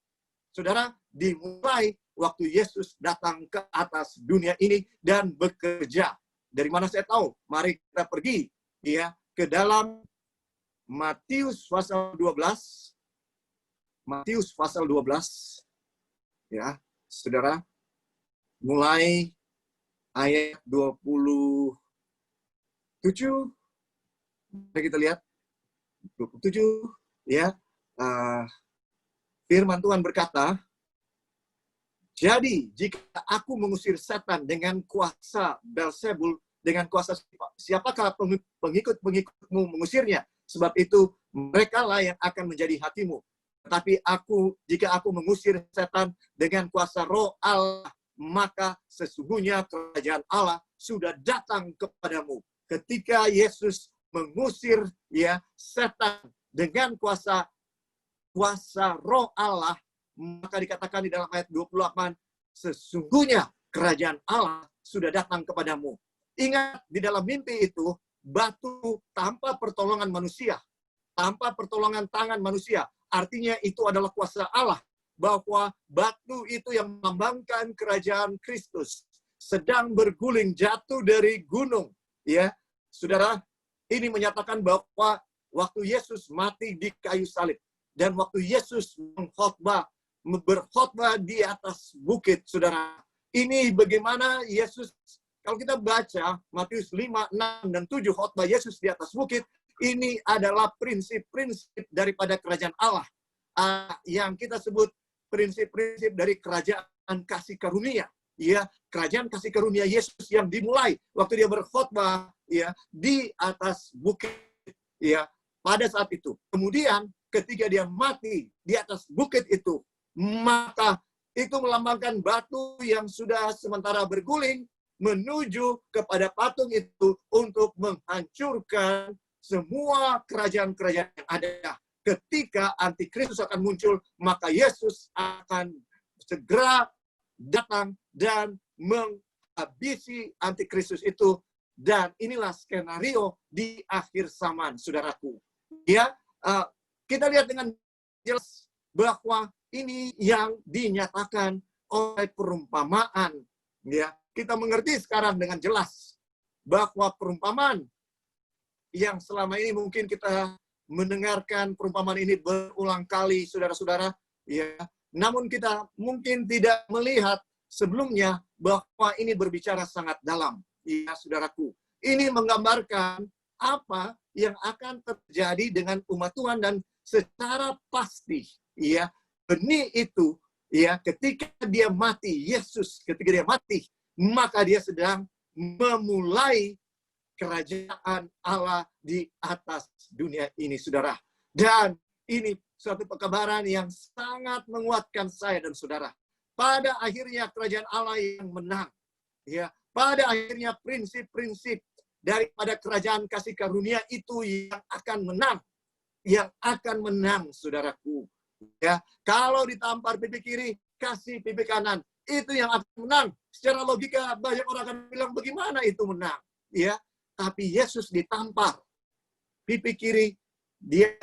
Saudara, dimulai waktu Yesus datang ke atas dunia ini dan bekerja. Dari mana saya tahu? Mari kita pergi ke dalam Matius pasal 12. Matius pasal 12. Ya, saudara. Mulai ayat 27. Mari kita lihat. 27, ya. Firman Tuhan berkata, jadi, jika aku mengusir setan dengan kuasa Belzebul, dengan kuasa siapakah pengikut-pengikutmu mengusirnya? Sebab itu, mereka lah yang akan menjadi hatimu. Tetapi jika aku mengusir setan dengan kuasa roh Allah, maka sesungguhnya kerajaan Allah sudah datang kepadamu. Ketika Yesus mengusir setan dengan kuasa kuasa Roh Allah, maka dikatakan di dalam ayat 28, sesungguhnya kerajaan Allah sudah datang kepadamu. Ingat, di dalam mimpi itu, batu tanpa pertolongan manusia, tanpa pertolongan tangan manusia. Artinya itu adalah kuasa Allah, bahwa batu itu yang melambangkan kerajaan Kristus sedang berguling jatuh dari gunung. Ya, saudara, ini menyatakan bahwa waktu Yesus mati di kayu salib dan waktu Yesus berkhotbah di atas bukit, saudara. Ini bagaimana Yesus, kalau kita baca Matius 5, 6, dan 7, khotbah Yesus di atas bukit, ini adalah prinsip-prinsip daripada kerajaan Allah. Yang kita sebut prinsip-prinsip dari kerajaan kasih karunia. Ya, kerajaan kasih karunia Yesus yang dimulai waktu dia berkhotbah ya di atas bukit ya pada saat itu. Kemudian ketika dia mati di atas bukit itu, maka itu melambangkan batu yang sudah sementara berguling menuju kepada patung itu untuk menghancurkan semua kerajaan-kerajaan yang ada. Ketika antikristus akan muncul, maka Yesus akan segera datang dan menghabisi antikristus itu. Dan inilah skenario di akhir zaman, saudaraku. Ya, kita lihat dengan jelas bahwa ini yang dinyatakan oleh perumpamaan. Ya, kita mengerti sekarang dengan jelas bahwa perumpamaan yang selama ini mungkin kita mendengarkan perumpamaan ini berulang kali, saudara-saudara, ya. Namun kita mungkin tidak melihat sebelumnya bahwa ini berbicara sangat dalam, ya, saudaraku. Ini menggambarkan apa yang akan terjadi dengan umat Tuhan dan secara pasti, ya, benih itu, ya, ketika dia mati, Yesus ketika dia mati, maka dia sedang memulai kerajaan Allah di atas dunia ini, saudara. Dan ini suatu pekabaran yang sangat menguatkan saya dan saudara. Pada akhirnya kerajaan Allah yang menang. Ya, pada akhirnya prinsip-prinsip daripada kerajaan kasih karunia itu yang akan menang. Yang akan menang, saudaraku. Ya, kalau ditampar pipi kiri, kasih pipi kanan. Itu yang akan menang. Secara logika banyak orang akan bilang bagaimana itu menang. Ya, tapi Yesus ditampar pipi kiri, dia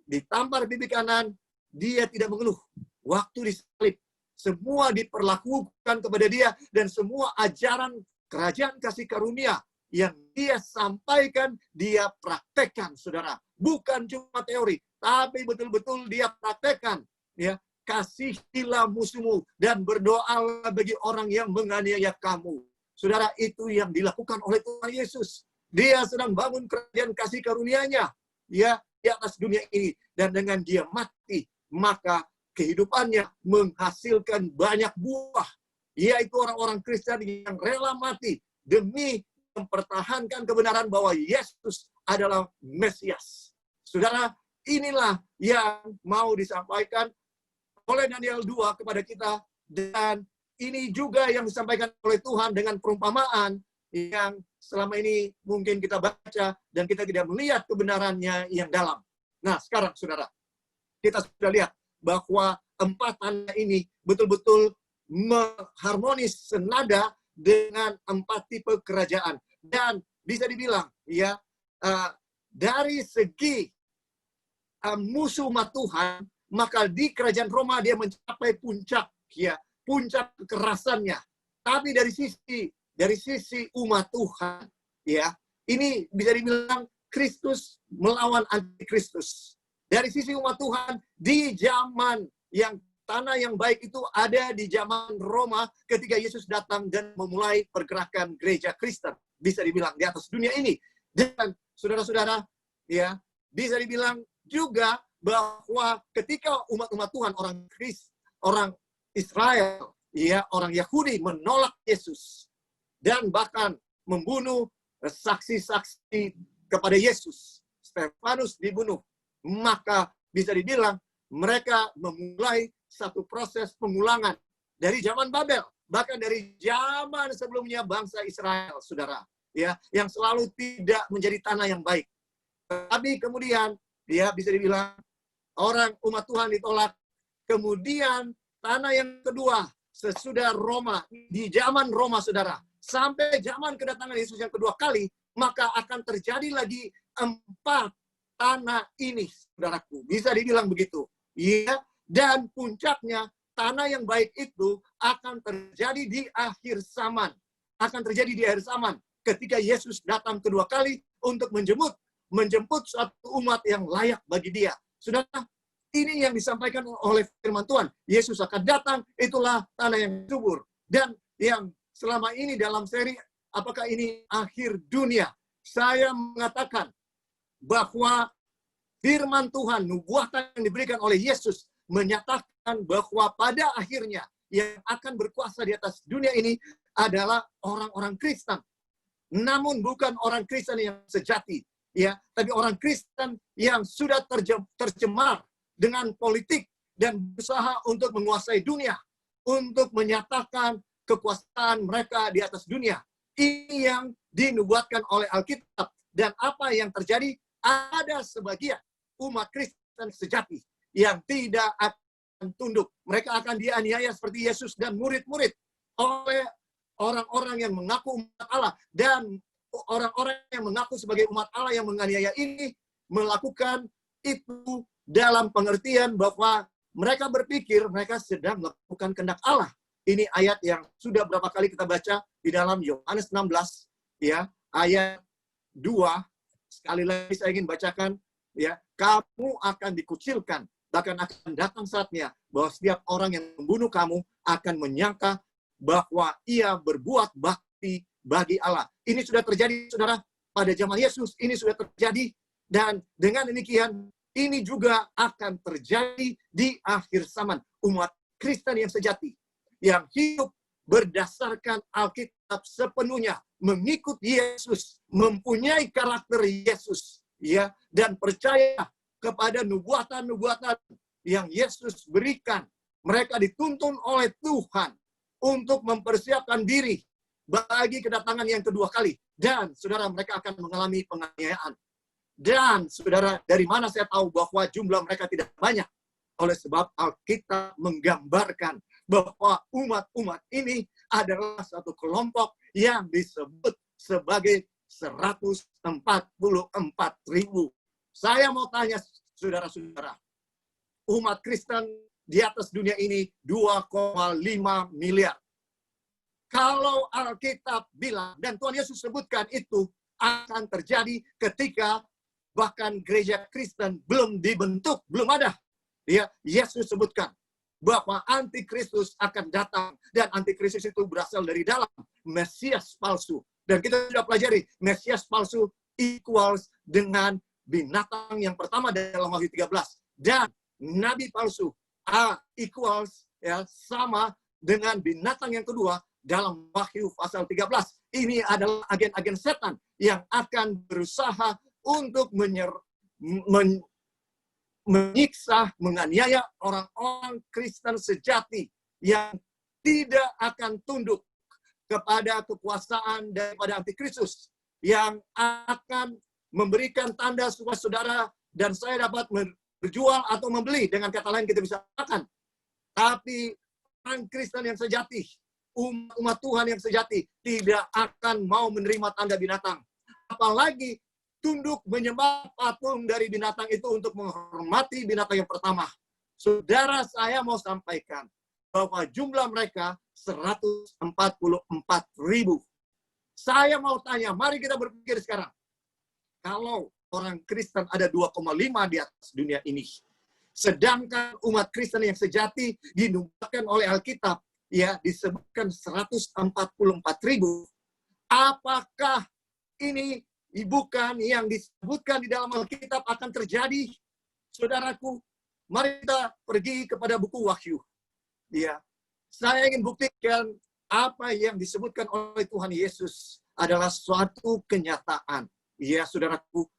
ditampar pipi kanan, dia tidak mengeluh. Waktu disalib, semua diperlakukan kepada dia, dan semua ajaran kerajaan kasih karunia yang dia sampaikan, dia praktekkan, saudara. Bukan cuma teori, tapi betul-betul dia praktekkan. Ya, kasihilah musuhmu dan berdoalah bagi orang yang menganiaya kamu. Saudara, itu yang dilakukan oleh Tuhan Yesus. Dia sedang bangun kerajaan kasih karunia-Nya ya di atas dunia ini, dan dengan dia mati, maka kehidupannya menghasilkan banyak buah, yaitu orang-orang Kristen yang rela mati demi mempertahankan kebenaran bahwa Yesus adalah Mesias. Saudara, inilah yang mau disampaikan oleh Daniel 2 kepada kita, dan ini juga yang disampaikan oleh Tuhan dengan perumpamaan yang selama ini mungkin kita baca dan kita tidak melihat kebenarannya yang dalam. Nah, sekarang saudara, kita sudah lihat bahwa 4 tanda ini betul-betul harmonis senada dengan 4 tipe kerajaan. Dan bisa dibilang, ya, dari segi musuh umat Tuhan, maka di kerajaan Roma dia mencapai puncak, ya, puncak kekerasannya. Tapi dari sisi umat Tuhan, ya, ini bisa dibilang Kristus melawan antikristus. Dari sisi umat Tuhan, di zaman yang tanah yang baik itu ada di zaman Roma ketika Yesus datang dan memulai pergerakan gereja Kristen. Bisa dibilang di atas dunia ini. Dan saudara-saudara, ya, bisa dibilang juga bahwa ketika umat-umat Tuhan, orang Israel, ya, orang Yahudi menolak Yesus dan bahkan membunuh saksi-saksi kepada Yesus. Stefanus dibunuh. Maka bisa dibilang mereka memulai satu proses pengulangan dari zaman Babel, bahkan dari zaman sebelumnya bangsa Israel, saudara, ya, yang selalu tidak menjadi tanah yang baik. Tapi kemudian dia bisa dibilang orang umat Tuhan ditolak. Kemudian tanah yang kedua sesudah Roma, di zaman Roma saudara, sampai zaman kedatangan Yesus yang kedua kali, maka akan terjadi lagi 4 tanah ini, saudaraku. Bisa dibilang begitu. Ya, dan puncaknya tanah yang baik itu akan terjadi di akhir zaman. Akan terjadi di akhir zaman ketika Yesus datang kedua kali untuk menjemput suatu umat yang layak bagi Dia. Saudara, ini yang disampaikan oleh firman Tuhan. Yesus akan datang, itulah tanah yang subur. Dan yang selama ini dalam seri, apakah ini akhir dunia? Saya mengatakan bahwa firman Tuhan, nubuatan yang diberikan oleh Yesus, menyatakan bahwa pada akhirnya yang akan berkuasa di atas dunia ini adalah orang-orang Kristen. Namun bukan orang Kristen yang sejati, ya, tapi orang Kristen yang sudah tercemar dengan politik dan berusaha untuk menguasai dunia, untuk menyatakan kekuasaan mereka di atas dunia. Ini yang dinubuatkan oleh Alkitab. Dan apa yang terjadi? Ada sebagian umat Kristen sejati yang tidak akan tunduk. Mereka akan dianiaya seperti Yesus dan murid-murid oleh orang-orang yang mengaku umat Allah. Dan orang-orang yang mengaku sebagai umat Allah yang menganiaya ini melakukan itu dalam pengertian bahwa mereka berpikir mereka sedang melakukan kehendak Allah. Ini ayat yang sudah berapa kali kita baca di dalam Yohanes 16, ya, ayat 2. Sekali lagi saya ingin bacakan, ya, kamu akan dikucilkan, bahkan akan datang saatnya bahwa setiap orang yang membunuh kamu akan menyangka bahwa ia berbuat bakti bagi Allah. Ini sudah terjadi, saudara, pada zaman Yesus. Ini sudah terjadi, dan dengan demikian ini juga akan terjadi di akhir zaman. Umat Kristen yang sejati, yang hidup berdasarkan Alkitab sepenuhnya, mengikut Yesus, mempunyai karakter Yesus, ya, dan percaya kepada nubuatan-nubuatan yang Yesus berikan. Mereka dituntun oleh Tuhan untuk mempersiapkan diri bagi kedatangan yang kedua kali. Dan saudara, mereka akan mengalami penganiayaan. Dan saudara, dari mana saya tahu bahwa jumlah mereka tidak banyak? Oleh sebab Alkitab menggambarkan bahwa umat-umat ini adalah satu kelompok yang disebut sebagai 144.000. Saya mau tanya saudara-saudara, umat Kristen di atas dunia ini 2,5 miliar. Kalau Alkitab bilang, dan Tuhan Yesus sebutkan itu akan terjadi ketika bahkan gereja Kristen belum dibentuk, belum ada. Ya, Yesus sebutkan bahwa antikristus akan datang, dan antikristus itu berasal dari dalam Mesias palsu. Dan kita sudah pelajari, Mesias palsu equals dengan binatang yang pertama dalam Wahyu 13, dan nabi palsu equals, ya, sama dengan binatang yang kedua dalam Wahyu pasal 13. Ini adalah agen-agen setan yang akan berusaha untuk menyiksa, menganiaya orang-orang Kristen sejati yang tidak akan tunduk kepada kekuasaan daripada antikristus, yang akan memberikan tanda supaya saudara dan saya dapat berjual atau membeli. Dengan kata lain kita bisa katakan, tapi orang Kristen yang sejati, umat Tuhan yang sejati, tidak akan mau menerima tanda binatang. Apalagi tunduk menyembah patung dari binatang itu untuk menghormati binatang yang pertama. Saudara, saya mau sampaikan bahwa jumlah mereka 144.000. Saya mau tanya, mari kita berpikir sekarang. Kalau orang Kristen ada 2,5 di atas dunia ini, sedangkan umat Kristen yang sejati dinubuatkan oleh Alkitab, ya, disebutkan 144.000. Apakah ini bukan yang disebutkan di dalam Alkitab akan terjadi? Saudaraku, mari kita pergi kepada buku Wahyu. Ya, saya ingin buktikan apa yang disebutkan oleh Tuhan Yesus adalah suatu kenyataan. Ya, saudaraku,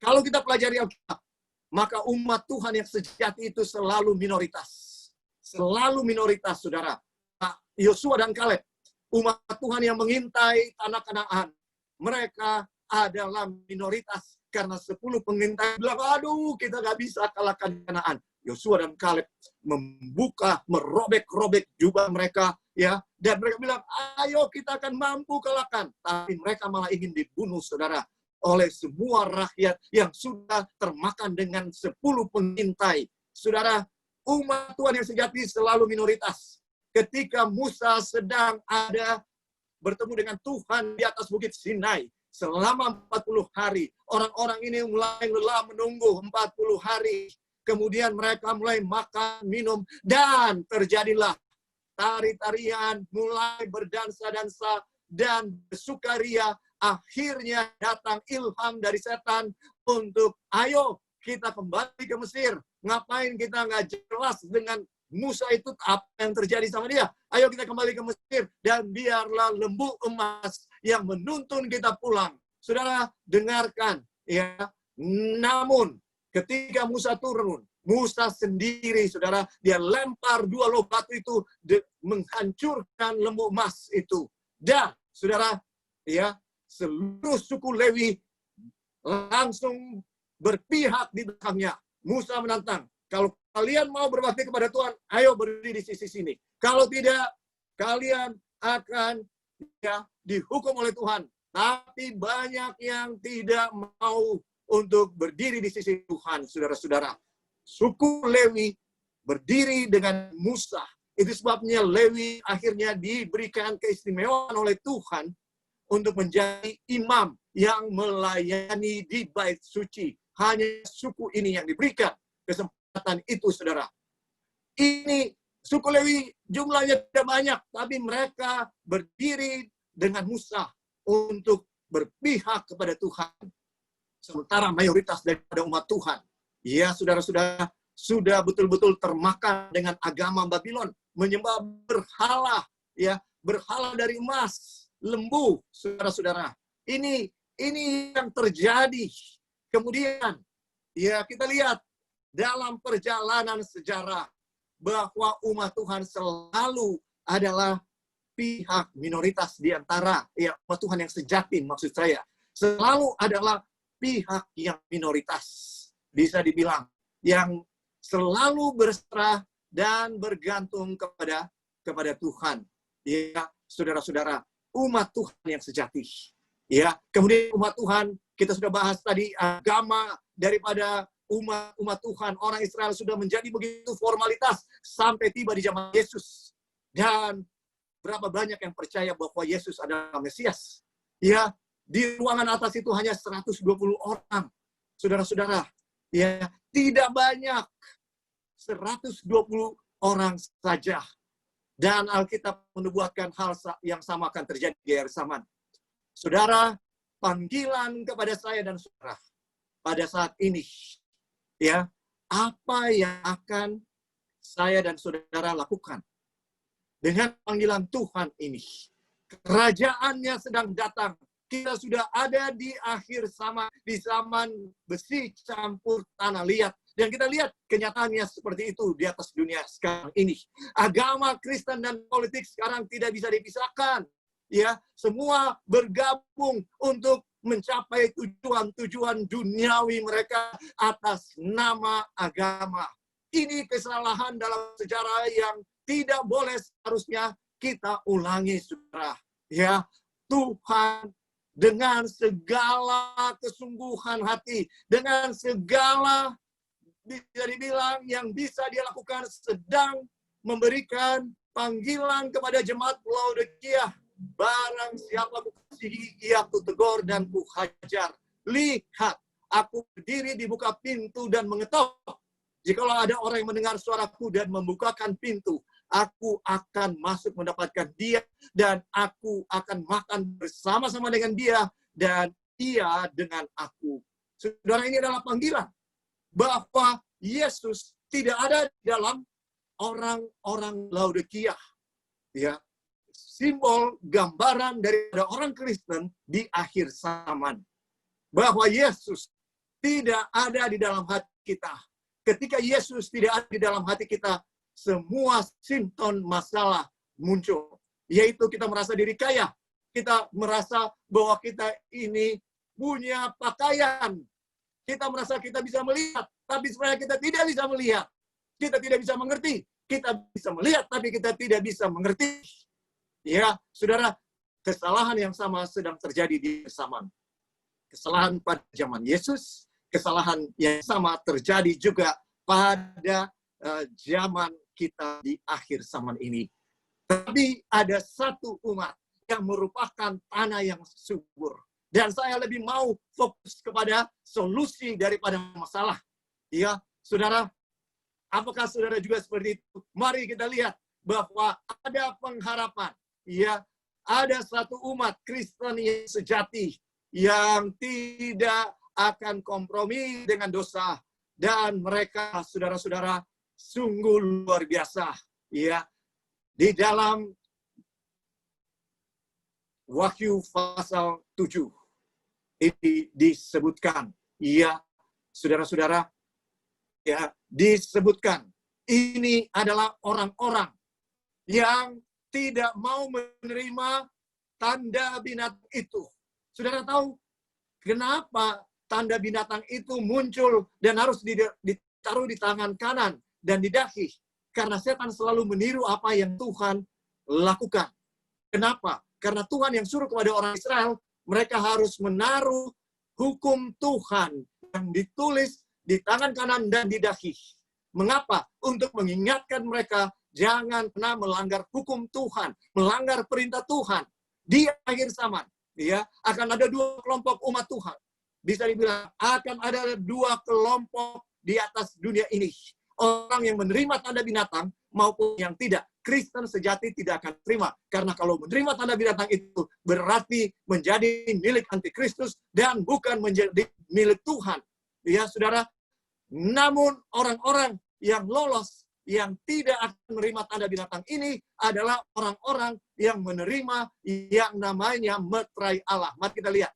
kalau kita pelajari Alkitab, maka umat Tuhan yang sejati itu selalu minoritas. Selalu minoritas, saudara. Yosua dan Kaleb, umat Tuhan yang mengintai tanah Kanaan, mereka adalah minoritas karena 10 pengintai bilang, aduh kita nggak bisa kalahkan Kanaan. Yosua dan Kaleb membuka, merobek-robek jubah mereka, ya, dan mereka bilang, ayo kita akan mampu kalahkan. Tapi mereka malah ingin dibunuh, saudara, oleh semua rakyat yang sudah termakan dengan 10 pengintai. Saudara, umat Tuhan yang sejati selalu minoritas. Ketika Musa sedang ada bertemu dengan Tuhan di atas Bukit Sinai, selama 40 hari, orang-orang ini mulai lelah menunggu 40 hari. Kemudian mereka mulai makan, minum, dan terjadilah tari-tarian, mulai berdansa-dansa, dan bersukaria. Akhirnya datang ilham dari setan untuk, ayo kita kembali ke Mesir. Ngapain kita nggak jelas dengan Musa itu apa yang terjadi sama dia? Ayo kita kembali ke Mesir, dan biarlah lembu emas yang menuntun kita pulang. Saudara, dengarkan, ya. Namun, ketika Musa turun, Musa sendiri, saudara, dia lempar 2 loh batu itu, menghancurkan lembu emas itu. Dan, saudara, ya, seluruh suku Lewi langsung berpihak di belakangnya. Musa menantang, kalau kalian mau berbakti kepada Tuhan, ayo berdiri di sisi sini. Kalau tidak, kalian akan, ya, dihukum oleh Tuhan. Tapi banyak yang tidak mau untuk berdiri di sisi Tuhan, saudara-saudara. Suku Lewi berdiri dengan Musa. Itu sebabnya Lewi akhirnya diberikan keistimewaan oleh Tuhan untuk menjadi imam yang melayani di bait suci. Hanya suku ini yang diberikan kesempatan itu, saudara. Ini suku Lewi jumlahnya tidak banyak, tapi mereka berdiri dengan Musa untuk berpihak kepada Tuhan. Sementara mayoritas daripada umat Tuhan, ya saudara-saudara, sudah betul-betul termakan dengan agama Babylon, menyembah berhala, ya, berhala dari emas, lembu, saudara-saudara. Ini yang terjadi. Kemudian, ya, kita lihat dalam perjalanan sejarah bahwa umat Tuhan selalu adalah pihak minoritas di antara, ya, umat Tuhan yang sejati, maksud saya, selalu adalah pihak yang minoritas, bisa dibilang, yang selalu berserah dan bergantung kepada Tuhan. Ya, saudara-saudara, umat Tuhan yang sejati. Ya, kemudian umat Tuhan, kita sudah bahas tadi, agama daripada umat Tuhan, orang Israel sudah menjadi begitu formalitas sampai tiba di zaman Yesus. Dan berapa banyak yang percaya bahwa Yesus adalah Mesias. Ya, di ruangan atas itu hanya 120 orang. Saudara-saudara, ya, tidak banyak. 120 orang saja. Dan Alkitab menubuatkan hal yang sama akan terjadi di akhir zaman. Saudara, panggilan kepada saya dan saudara pada saat ini, ya, apa yang akan saya dan saudara lakukan dengan panggilan Tuhan ini? Kerajaannya sedang datang. Kita sudah ada di akhir zaman, di zaman besi campur tanah liat. Dan kita lihat kenyataannya seperti itu di atas dunia sekarang ini. Agama Kristen dan politik sekarang tidak bisa dipisahkan. Ya, semua bergabung untuk mencapai tujuan-tujuan duniawi mereka atas nama agama. Ini kesalahan dalam sejarah yang tidak boleh seharusnya kita ulangi, saudara. Ya, Tuhan dengan segala kesungguhan hati, dengan segala bisa dibilang yang bisa dia lakukan, sedang memberikan panggilan kepada jemaat Laodikia. Barang siapa kukasihi, ia kutegur dan kuhajar. Lihat, aku berdiri di muka pintu dan mengetok. Jikalau ada orang yang mendengar suaraku dan membukakan pintu, aku akan masuk mendapatkan dia, dan aku akan makan bersama-sama dengan dia, dan ia dengan aku. Saudara, ini adalah panggilan bahwa Yesus tidak ada di dalam orang-orang Laodikia. Ya, simbol gambaran daripada orang Kristen di akhir zaman. Bahwa Yesus tidak ada di dalam hati kita. Ketika Yesus tidak ada di dalam hati kita, semua simptom masalah muncul. Yaitu kita merasa diri kaya. Kita merasa bahwa kita ini punya pakaian Kita merasa kita bisa melihat, tapi sebenarnya kita tidak bisa melihat. Kita tidak bisa mengerti. Kita bisa melihat, tapi kita tidak bisa mengerti. Ya, saudara, kesalahan yang sama sedang terjadi di zaman. Kesalahan pada zaman Yesus, kesalahan yang sama terjadi juga pada zaman kita di akhir zaman ini. Tapi ada satu umat yang merupakan tanah yang subur. Dan saya lebih mau fokus kepada solusi daripada masalah. Ya, saudara, apakah saudara juga seperti itu? Mari kita lihat bahwa ada pengharapan. Ya, ada satu umat Kristen yang sejati yang tidak akan kompromi dengan dosa, dan mereka, saudara-saudara, sungguh luar biasa. Ya, di dalam Wahyu pasal 7 ini disebutkan, ya, saudara-saudara, ya, disebutkan ini adalah orang-orang yang tidak mau menerima tanda binatang itu. Saudara tahu kenapa tanda binatang itu muncul dan harus ditaruh di tangan kanan dan di dahi? Karena setan selalu meniru apa yang Tuhan lakukan. Kenapa? Karena Tuhan yang suruh kepada orang Israel, mereka harus menaruh hukum Tuhan yang ditulis di tangan kanan dan di dahi. Mengapa? Untuk mengingatkan mereka jangan pernah melanggar hukum Tuhan, melanggar perintah Tuhan. Di akhir zaman, ya, akan ada dua kelompok umat Tuhan. Bisa dibilang akan ada dua kelompok di atas dunia ini. Orang yang menerima tanda binatang maupun yang tidak. Kristen sejati tidak akan terima. Karena kalau menerima tanda binatang itu berarti menjadi milik antikristus dan bukan menjadi milik Tuhan. Ya, saudara. Namun orang-orang yang lolos, yang tidak akan menerima tanda binatang ini adalah orang-orang yang menerima yang namanya meterai Allah. Mari kita lihat.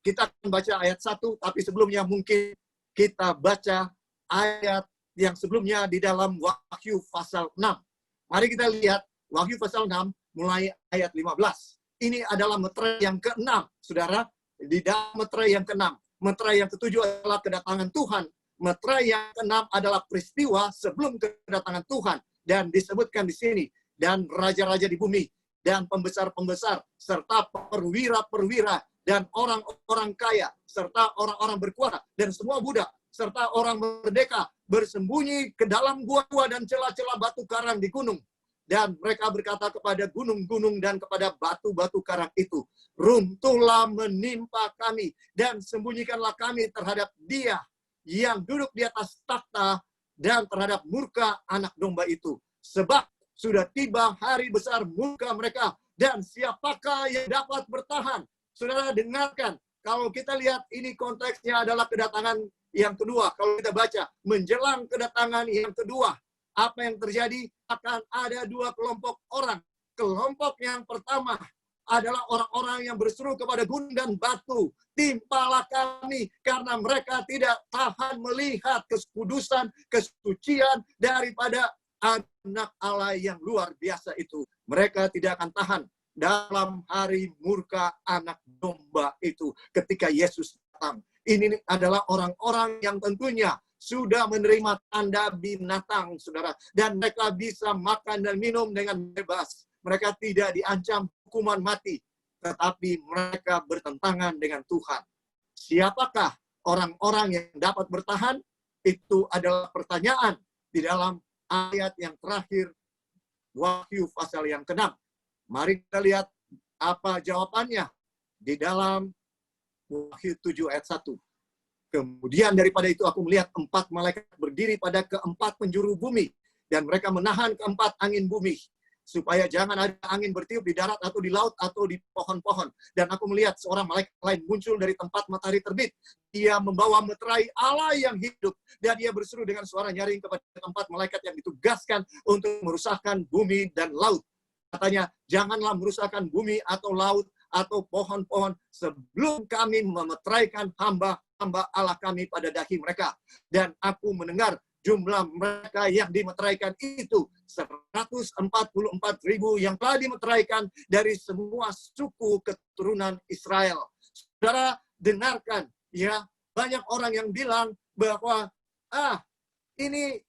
Kita akan baca ayat 1, tapi sebelumnya mungkin kita baca ayat yang sebelumnya di dalam Wahyu pasal 6. Mari kita lihat Wahyu pasal 6 mulai ayat 15. Ini adalah meterai yang ke-6, saudara. Di dalam meterai yang ke-6. Meterai yang ke-7 adalah kedatangan Tuhan. Meterai yang ke-6 adalah peristiwa sebelum kedatangan Tuhan. Dan disebutkan di sini. Dan raja-raja di bumi. Dan pembesar-pembesar. Serta perwira-perwira. Dan orang-orang kaya. Serta orang-orang berkuasa. Dan semua budak. Serta orang merdeka. Bersembunyi ke dalam gua-gua dan celah-celah batu karang di gunung. Dan mereka berkata kepada gunung-gunung dan kepada batu-batu karang itu, runtuhlah menimpa kami dan sembunyikanlah kami terhadap Dia yang duduk di atas takhta dan terhadap murka anak domba itu. Sebab sudah tiba hari besar murka mereka, dan siapakah yang dapat bertahan? Saudara dengarkan, kalau kita lihat ini konteksnya adalah kedatangan yang kedua. Kalau kita baca, menjelang kedatangan yang kedua, apa yang terjadi? Akan ada dua kelompok orang. Kelompok yang pertama adalah orang-orang yang berseru kepada gunung dan batu. Timpalah kami, karena mereka tidak tahan melihat kekudusan, kesucian daripada anak Allah yang luar biasa itu. Mereka tidak akan tahan dalam hari murka anak domba itu ketika Yesus datang. Ini adalah orang-orang yang tentunya sudah menerima tanda binatang, saudara. Dan mereka bisa makan dan minum dengan bebas. Mereka tidak diancam hukuman mati. Tetapi mereka bertentangan dengan Tuhan. Siapakah orang-orang yang dapat bertahan? Itu adalah pertanyaan di dalam ayat yang terakhir, Wahyu pasal yang ke-6. Mari kita lihat apa jawabannya di dalam Wahyu 7 ayat 1. Kemudian daripada itu aku melihat 4 malaikat berdiri pada keempat penjuru bumi. Dan mereka menahan keempat angin bumi. Supaya jangan ada angin bertiup di darat atau di laut atau di pohon-pohon. Dan aku melihat seorang malaikat lain muncul dari tempat matahari terbit. Dia membawa meterai Allah yang hidup. Dan dia berseru dengan suara nyaring kepada keempat malaikat yang ditugaskan untuk merusakkan bumi dan laut. Katanya, janganlah merusakkan bumi atau laut atau pohon-pohon sebelum kami memeteraikan hamba-hamba Allah kami pada dahi mereka. Dan aku mendengar jumlah mereka yang dimeteraikan itu 144.000 yang telah dimeteraikan dari semua suku keturunan Israel. Saudara, dengarkan ya, banyak orang yang bilang bahwa ini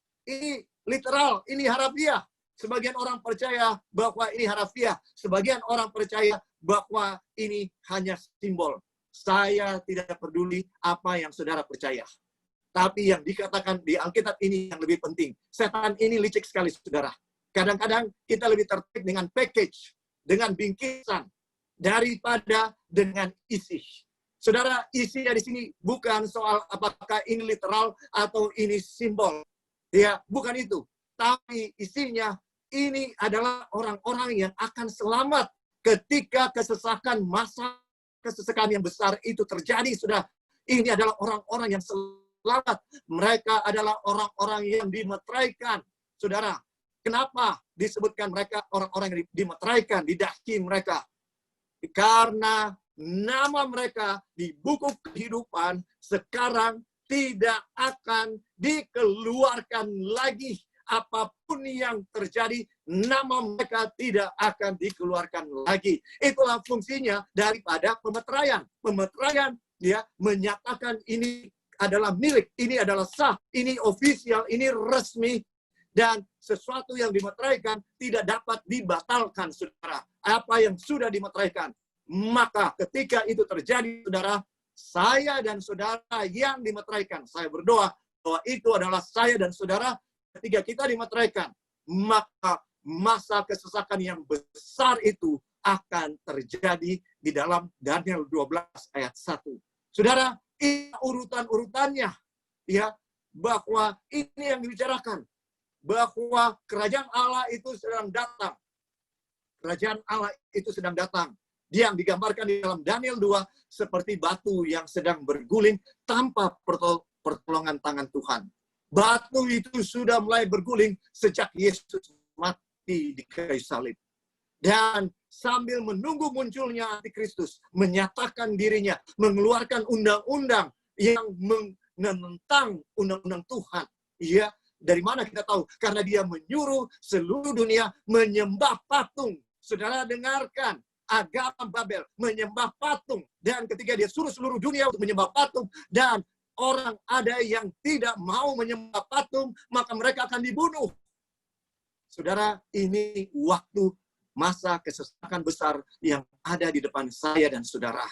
literal, ini harafiah. Sebagian orang percaya bahwa ini harafiah. Sebagian orang percaya bahwa ini hanya simbol. Saya tidak peduli apa yang saudara percaya. Tapi yang dikatakan di Alkitab ini yang lebih penting. Setan ini licik sekali, saudara. Kadang-kadang kita lebih tertarik dengan package, dengan bingkisan, daripada dengan isi. Saudara, isinya di sini bukan soal apakah ini literal atau ini simbol. Ya, bukan itu. Tapi isinya ini adalah orang-orang yang akan selamat ketika kesesakan masa kesesakan yang besar itu terjadi, sudah. Ini adalah orang-orang yang selamat. Mereka adalah orang-orang yang dimeteraikan, saudara. Kenapa disebutkan mereka orang-orang yang dimeteraikan di dahi mereka? Karena nama mereka di buku kehidupan sekarang tidak akan dikeluarkan lagi. Apapun yang terjadi, nama mereka tidak akan dikeluarkan lagi. Itulah fungsinya daripada pemeteraian. Pemeteraian dia menyatakan ini adalah milik, ini adalah sah, ini ofisial, ini resmi, dan sesuatu yang dimeteraikan tidak dapat dibatalkan, saudara. Apa yang sudah dimeteraikan. Maka ketika itu terjadi, saudara, saya dan saudara yang dimeteraikan, saya berdoa bahwa itu adalah saya dan saudara. Ketika kita dimeteraikan, maka masa kesesakan yang besar itu akan terjadi di dalam Daniel 12 ayat 1. Saudara, ini urutan-urutannya, ya, bahwa ini yang dibicarakan, bahwa kerajaan Allah itu sedang datang. Kerajaan Allah itu sedang datang. Yang digambarkan di dalam Daniel 2 seperti batu yang sedang berguling tanpa pertolongan tangan Tuhan. Batu itu sudah mulai berguling sejak Yesus mati di kayu salib. Dan sambil menunggu munculnya Antikristus, menyatakan dirinya, mengeluarkan undang-undang yang menentang undang-undang Tuhan. Ya, dari mana kita tahu? Karena dia menyuruh seluruh dunia menyembah patung. Saudara dengarkan, agama Babel menyembah patung. Dan ketika dia suruh seluruh dunia untuk menyembah patung, dan orang ada yang tidak mau menyembah patung, maka mereka akan dibunuh. Saudara, ini waktu masa kesesakan besar yang ada di depan saya dan saudara.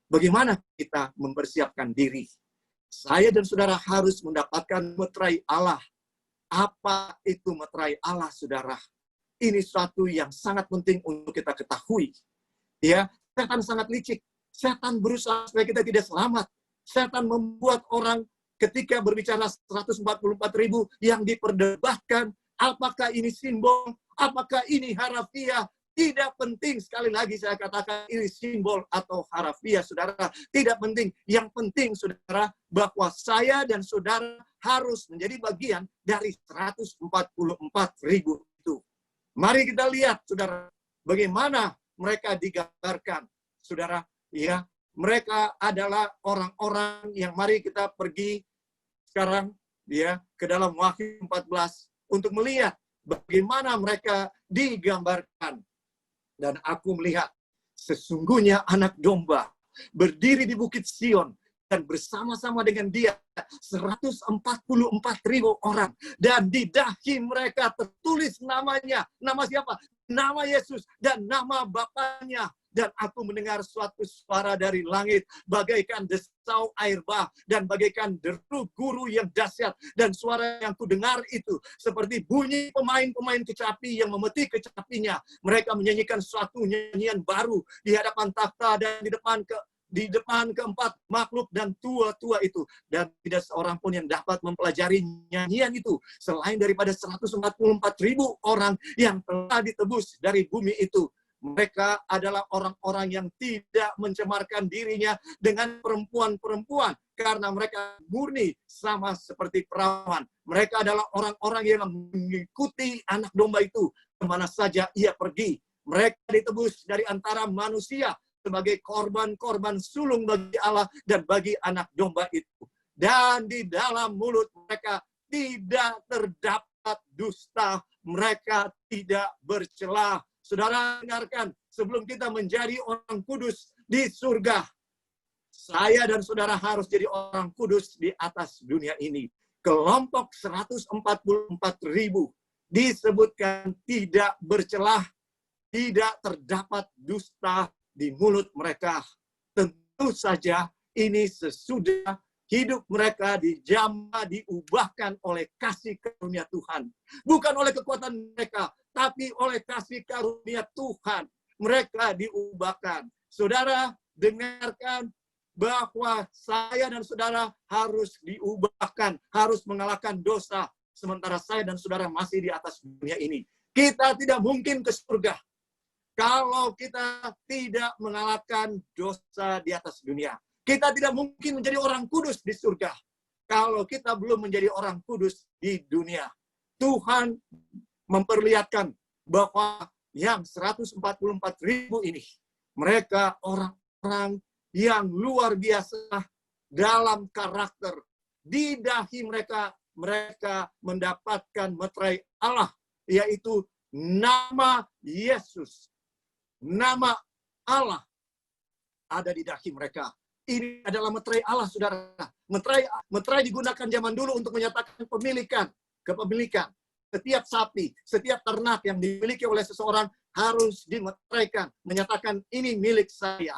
Bagaimana kita mempersiapkan diri? Saya dan saudara harus mendapatkan meterai Allah. Apa itu meterai Allah, saudara? Ini suatu yang sangat penting untuk kita ketahui. Ya, setan sangat licik. Setan berusaha supaya kita tidak selamat. Setan membuat orang ketika berbicara 144.000 yang diperdebatkan, apakah ini simbol, apakah ini harafiah, tidak penting. Sekali lagi saya katakan ini simbol atau harafiah, saudara. Tidak penting. Yang penting, saudara, bahwa saya dan saudara harus menjadi bagian dari 144.000 itu. Mari kita lihat, saudara, bagaimana mereka digambarkan, saudara, ya. Mereka adalah orang-orang yang mari kita pergi sekarang ya ke dalam Wahyu 14 untuk melihat bagaimana mereka digambarkan. Dan aku melihat sesungguhnya anak domba berdiri di Bukit Sion dan bersama-sama dengan dia 144.000 orang. Dan di dahi mereka tertulis namanya. Nama siapa? Nama Yesus dan nama Bapaknya. Dan aku mendengar suatu suara dari langit, bagaikan desau air bah, dan bagaikan deru guru yang dahsyat. Dan suara yang kudengar itu seperti bunyi pemain-pemain kecapi yang memetik kecapinya. Mereka menyanyikan suatu nyanyian baru di hadapan takhta dan di depan keempat makhluk dan tua-tua itu. Dan tidak seorang pun yang dapat mempelajari nyanyian itu selain daripada 144.000 orang yang telah ditebus dari bumi itu. Mereka adalah orang-orang yang tidak mencemarkan dirinya dengan perempuan-perempuan. Karena mereka murni sama seperti perawan. Mereka adalah orang-orang yang mengikuti anak domba itu kemana saja ia pergi. Mereka ditebus dari antara manusia sebagai korban-korban sulung bagi Allah dan bagi anak domba itu. Dan di dalam mulut mereka tidak terdapat dusta. Mereka tidak bercela. Saudara dengarkan, sebelum kita menjadi orang kudus di surga, Saya dan saudara harus jadi orang kudus di atas dunia ini. Kelompok 144.000 disebutkan tidak bercelah, tidak terdapat dusta di mulut mereka. Tentu saja ini sesudah hidup mereka dijamah, diubahkan oleh kasih karunia Tuhan. Bukan oleh kekuatan mereka, tapi oleh kasih karunia Tuhan. Mereka diubahkan. Saudara, dengarkan bahwa saya dan saudara harus diubahkan, harus mengalahkan dosa, sementara saya dan saudara masih di atas dunia ini. Kita tidak mungkin ke surga kalau kita tidak mengalahkan dosa di atas dunia. Kita tidak mungkin menjadi orang kudus di surga kalau kita belum menjadi orang kudus di dunia. Tuhan memperlihatkan bahwa yang 144.000 ini, mereka orang-orang yang luar biasa dalam karakter. Di dahi mereka mendapatkan meterai Allah, yaitu nama Yesus. Nama Allah ada di dahi mereka. Ini adalah meterai Allah, saudara. Meterai digunakan zaman dulu untuk menyatakan kepemilikan. Setiap sapi, setiap ternak yang dimiliki oleh seseorang harus dimeteraikan, menyatakan ini milik saya.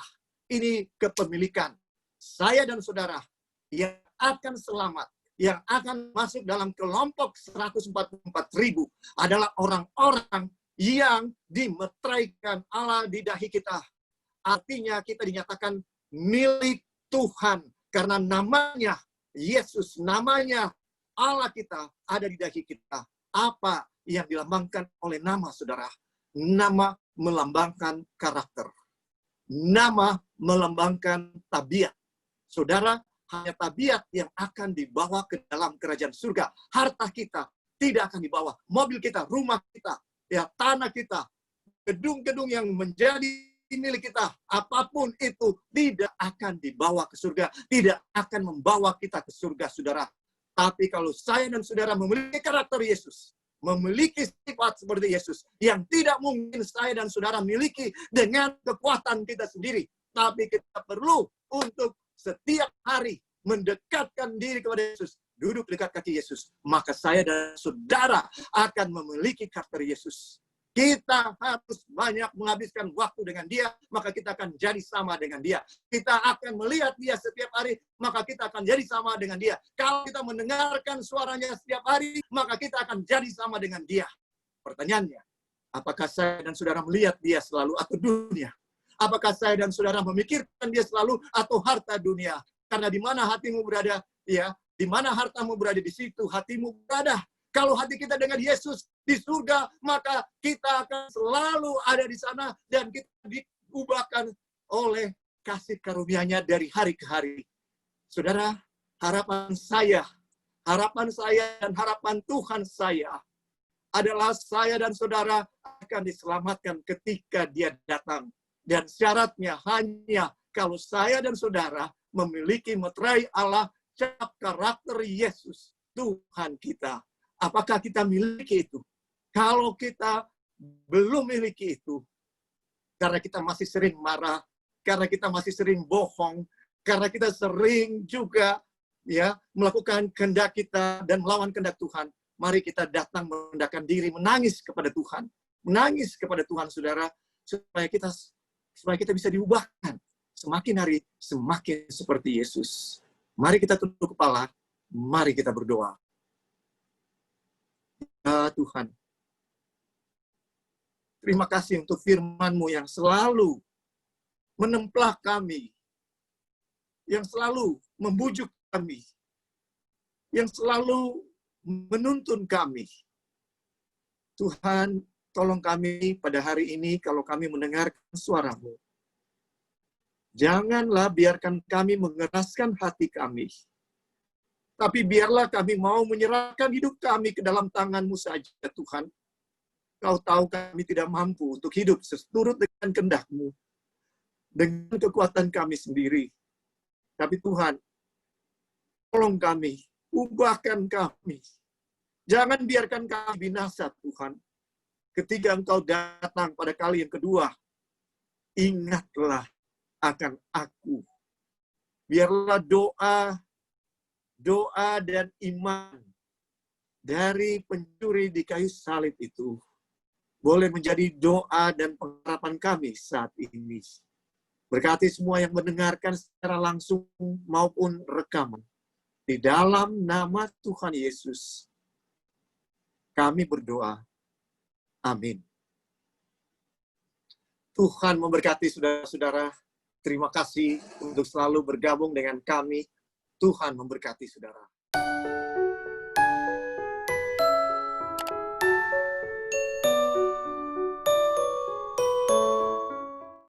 Ini kepemilikan. Saya dan saudara yang akan selamat, yang akan masuk dalam kelompok 144.000 adalah orang-orang yang dimeteraikan Allah di dahi kita. Artinya kita dinyatakan milik Tuhan karena namanya Yesus, namanya Allah kita ada di dahi kita. Apa yang dilambangkan oleh nama, saudara? Nama melambangkan karakter. Nama melambangkan tabiat. Saudara, hanya tabiat yang akan dibawa ke dalam kerajaan surga. Harta kita tidak akan dibawa. Mobil kita, rumah kita, ya tanah kita, gedung-gedung yang menjadi milik kita, apapun itu tidak akan dibawa ke surga. Tidak akan membawa kita ke surga, saudara. Tapi kalau saya dan saudara memiliki karakter Yesus, memiliki sifat seperti Yesus, yang tidak mungkin saya dan saudara miliki dengan kekuatan kita sendiri. Tapi kita perlu untuk setiap hari mendekatkan diri kepada Yesus, duduk dekat kaki Yesus. Maka saya dan saudara akan memiliki karakter Yesus. Kita harus banyak menghabiskan waktu dengan dia, maka kita akan jadi sama dengan dia. Kita akan melihat dia setiap hari, maka kita akan jadi sama dengan dia. Kalau kita mendengarkan suaranya setiap hari, maka kita akan jadi sama dengan dia. Pertanyaannya, apakah saya dan saudara melihat dia selalu atau dunia? Apakah saya dan saudara memikirkan dia selalu atau harta dunia? Karena di mana hatimu berada, ya, di mana hartamu berada, di situ hatimu berada. Kalau hati kita dengan Yesus di surga, maka kita akan selalu ada di sana dan kita diubahkan oleh kasih karunia-Nya dari hari ke hari. Saudara, harapan saya dan harapan Tuhan saya adalah saya dan saudara akan diselamatkan ketika Dia datang. Dan syaratnya hanya kalau saya dan saudara memiliki meterai Allah, cap karakter Yesus, Tuhan kita. Apakah kita miliki itu? Kalau kita belum miliki itu, karena kita masih sering marah, karena kita masih sering bohong, karena kita sering juga ya melakukan kehendak kita dan melawan kehendak Tuhan, mari kita datang merendahkan diri, menangis kepada Tuhan. Menangis kepada Tuhan, saudara, supaya kita bisa diubahkan. Semakin hari, semakin seperti Yesus. Mari kita tunduk kepala, mari kita berdoa. Ya Tuhan, terima kasih untuk firman-Mu yang selalu menemplah kami, yang selalu membujuk kami, yang selalu menuntun kami. Tuhan, tolong kami pada hari ini kalau kami mendengarkan suara-Mu. Janganlah biarkan kami mengeraskan hati kami. Tapi biarlah kami mau menyerahkan hidup kami ke dalam tangan-Mu saja, Tuhan. Kau tahu kami tidak mampu untuk hidup seturut dengan kehendak-Mu. Dengan kekuatan kami sendiri. Tapi Tuhan, tolong kami, ubahkan kami. Jangan biarkan kami binasa, Tuhan. Ketika Engkau datang pada kali yang kedua, ingatlah akan aku. Biarlah doa dan iman dari pencuri di kayu salib itu boleh menjadi doa dan pengharapan kami saat ini. Berkati semua yang mendengarkan secara langsung maupun rekaman. Di dalam nama Tuhan Yesus, kami berdoa. Amin. Tuhan memberkati saudara-saudara. Terima kasih untuk selalu bergabung dengan kami. Tuhan memberkati saudara.